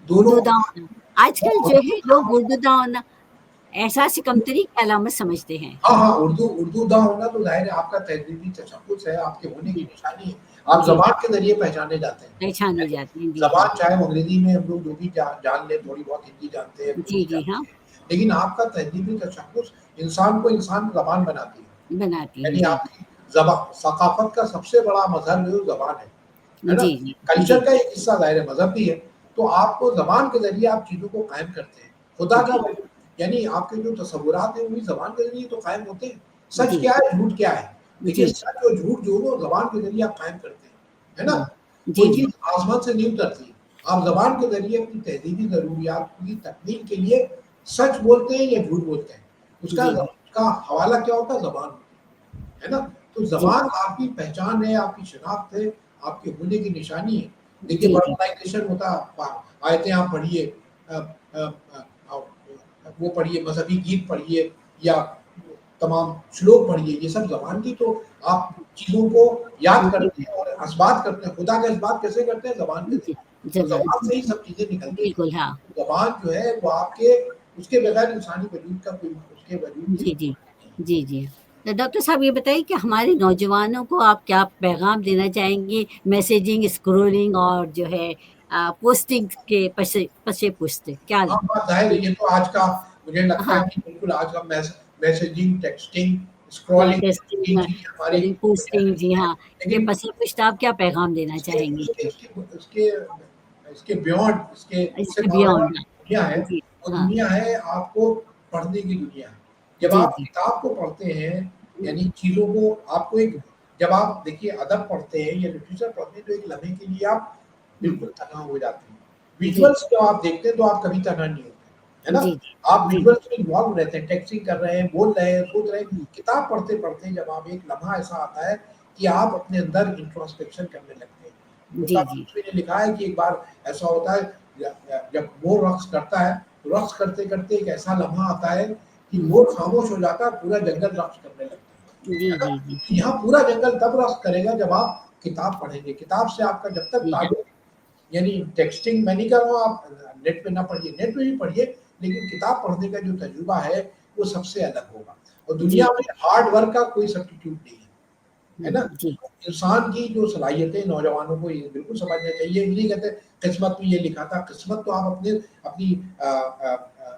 दोनों उर्दू दाँ होना आजकल जो है लोग उर्दू दाँ होना एहसास कमतरी की अलामत समझते हैं। हाँ, हाँ, उर्दू दा होना तो ज़ाहिर है आपका तहज़ीबी तशख़्ख़ुस है, आपके होने की जी। निशानी है। आप जी, ज़बान के ज़रिए पहचाने जाते हैं। पहचाने है ना? जाते हैं। जी, हाँ। ज़बान चाहे वो अंग्रेज़ी में हम लोग जो भी जान लें, थोड़ी बहुत हिंदी जानते हैं, जी, उर्दू जी, हाँ। जानते हैं, लेकिन आपका तहज़ीबी तशख़्ख़ुस इंसान को इंसान ज़बान बनाती है। बनाती है। यानी जी, जी। आपकी सक़ाफ़त का सबसे बड़ा मज़हर जो ज़बान है ना? जी, जी। कल्चर जी। का एक हिस्सा ज़ाहिर है मज़हब भी है, तो आपको ज़बान के ज़रिए आप चीज़ों को कायम करते हैं। खुदा का जी। वजूद यानी आपके जो तसव्वुरात हैं, वही ज़बान के ज़रिए तो कायम होते हैं। सच जी। क्या है, झूठ क्या है? देखिए जी। सच और झूठ जो है वो ज़बान के ज़रिए आप कायम करते हैं, है ना? हुँ। जी, कोई जी। चीज़ आसमान से नहीं उतरती। आप ज़बान के ज़रिए अपनी तहज़ीबी ज़रूरियात की तकमील के लिए सच बोलते हैं या झूठ बोलते हैं। जी, जी। उसका हवाला क्या होता है? ज़बान होती है ना? तो जी। ज़बान आपकी पहचान है, आपकी शिनाख्त है, आपके होने की निशानी है। देखिए जी, जी। वर्बलाइज़ेशन होता आयतें आप पढ़िए अ अ अ, वो पढ़िए, मज़हबी गीत पढ़िए या तमाम श्लोक पढ़िए, ये सब ज़बान की तो आप चीज़ों को याद जी, करते हैं और इस्बात करते हैं। खुदा का इस्बात कैसे करते हैं? ज़बान के जी। ज़रिए। तो ज़बान ज़बान से। से ही सब चीज़ें निकलती हैं। बिल्कुल, हाँ। ज़बान जो है वो आपके उसके बगैर इंसानी वजूद का कोई उसके वजूद की जी, जी। नहीं है। जी, जी। तो डॉक्टर साहब ये बताइए कि हमारे नौजवानों को आप क्या पैगाम देना चाहेंगे मैसेजिंग, स्क्रॉलिंग और जो है पोस्टिंग के पसे-पुश्त क्या हाँ, बात ज़ाहिर है, जी। ये तो आज का मुझे लगता है हाँ, कि बिल्कुल आज का मैसेजिंग, टेक्स्टिंग, हाँ, स्क्रॉलिंग टेस्टिंग ये में चीज़ें हमारी स्क्रॉलिंग, बुनियादी पोस्टिंग जी चीज़ें हैं। हाँ, के लेकिन पसे-पुश्त आप क्या पैगाम देना इसके चाहेंगे? इसके इसके इसके इसके बियॉन्ड इससे इसके बाहर बियॉन्ड जो दुनिया है, जी, वो हाँ। दुनिया है आपको पढ़ने की दुनिया है। जब जी, आप जी। किताब को पढ़ते हैं, हुँ, यानी चीज़ों को आपको एक जब आप देखिए अदब पढ़ते हैं या लिटरेचर पढ़ते हैं, तो एक लम्हे के लिए आप हुँ। बिल्कुल तन्हा हो जाते हैं। जी, विजुअल्स जब आप देखते हैं, तो आप कभी तन्हा नहीं होते, है ना? जी, जी। आप जी, जी। विजुअल्स में इन्वॉल्व रहते हैं, टेक्स्टिंग कर रहे हैं, बोल रहे हैं, सोच रहे हैं। हुँ, किताब पढ़ते-पढ़ते जब आप एक लम्हा ऐसा आता है कि आप अपने अंदर इंट्रोस्पेक्शन करने लगते हैं। जी, मुल्तान जी। रूमी ने लिखा है कि एक बार ऐसा होता है जब मोर रक़्स करता है, तो रक़्स करते-करते एक ऐसा लम्हा आता है कि हुँ। मोर खामोश हो जाता है, पूरा जंगल रक़्स करने लगता जी, है ना? जी, जी। तो यहाँ पूरा जंगल तब रक़्स करेगा जब आप किताब पढ़ेंगे। किताब से आपका जब तक जी हाँ। ताल्लुक यानी टेक्स्टिंग मैं नहीं कर रहा हूँ, आप नेट पे ना पढ़िए, नेट पे भी पढ़िए, लेकिन किताब पढ़ने का जो तजुर्बा है, वो सबसे अलग होगा। और जी, दुनिया में हार्ड वर्क का कोई सब्स्टिट्यूट नहीं है ना? जी, तो इंसान की जो सलाहियतें नौजवानों को ये बिल्कुल समझना चाहिए। ये नहीं कहते किस्मत में ये लिखा था, किस्मत तो आप अपनी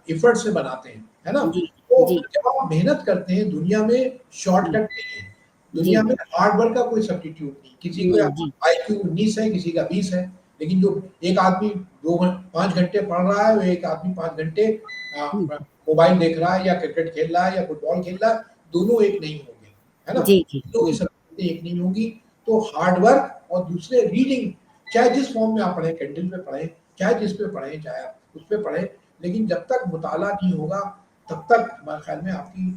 एफर्ट से बनाते हैं, है ना? जी, तो जी, जब आप मेहनत करते हैं, दुनिया में जी, शॉर्टकट नहीं है। जी, दुनिया में हार्ड वर्क का कोई सब्स्टिट्यूट नहीं। किसी को नहीं, जी, आईक्यू 19 है, किसी का 20 है, लेकिन जो एक आदमी 2 5 घंटे पढ़ रहा है, और एक आदमी 5 घंटे हुँ, मोबाइल देख रहा है या क्रिकेट खेल रहा है या फुटबॉल खेल रहा है, दोनों एक नहीं होंगे, है ना? जी, जी, दोनों की सलाहियतें एक नहीं होंगी, तो हार्ड वर्क और दूसरे रीडिंग, चाहे जिस फॉर्म में आप पढ़ें, किंडल पे पढ़ें, चाहे जिस पे पढ़ें, चाहे आप उस पे पढ़ें, लेकिन जब तक मुताला नहीं होगा, तब तक हमारे ख़्याल में आपकी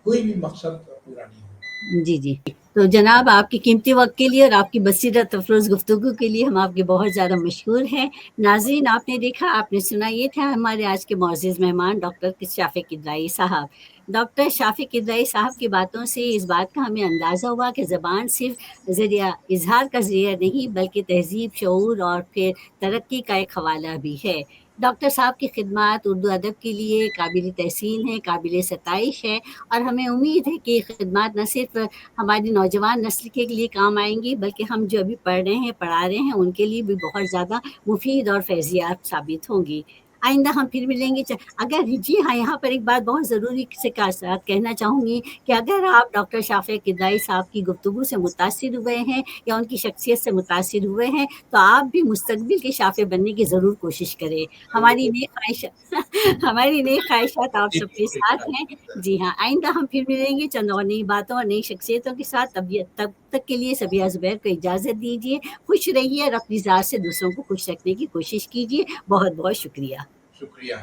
कोई भी मकसद पूरा नहीं होगा। जी, जी। तो जनाब आपके कीमती वक़्त के लिए और आपकी बसीरत अफ़रोज़ गुफ्तगू के लिए हम आपके बहुत ज़्यादा मशहूर हैं। नाज़रीन आपने देखा, आपने सुना, ये थे हमारे आज के मुअज़्ज़िज़ मेहमान डॉक्टर शाफ़ी किदवाई साहब। डॉक्टर शाफ़ी किदवाई साहब की बातों से इस बात का हमें अंदाज़ा हुआ कि ज़बान सिर्फ़ ज़रिया इज़हार का ज़रिया नहीं बल्कि तहज़ीब, शऊर और फिर तरक्की का एक हवाला भी है। डॉक्टर साहब की खिदमत उर्दू अदब के लिए काबिल-ए-तहसीन है, काबिल-ए-सताइश है और हमें उम्मीद है कि खिदमत न सिर्फ़ हमारी नौजवान नस्ल के लिए काम आएँगी, बल्कि हम जो अभी पढ़ रहे हैं, पढ़ा रहे हैं, उनके लिए भी बहुत ज़्यादा मुफ़ीद और फ़ैज़ियाब साबित होंगी। आइंदा हम फिर मिलेंगे अगर जी हाँ, यहाँ पर एक बात बहुत ज़रूरी से का साथ कहना चाहूँगी कि अगर आप डॉक्टर शाफ़ी किदवाई साहब की गुफ्तगू से मुतासिर हुए हैं या उनकी शख्सियत से मुतासिर हुए हैं, तो आप भी मुस्तक़बिल के शाफ़े बनने की ज़रूर कोशिश करें। हमारी ज़रूर, नेक ख़्वाहिश हमारी नेक ख़्वाहिशात आप सबके साथ हैं। जी हाँ, आइंदा हम फिर मिलेंगे चंद और नई बातों और नई शख्सियतों के साथ। तब तक के लिए सबिया ज़ुबैर को इजाज़त दीजिए। खुश रहिए और अपनी ज़ात से दूसरों को खुश रखने की कोशिश कीजिए। बहुत-बहुत शुक्रिया। शुक्रिया।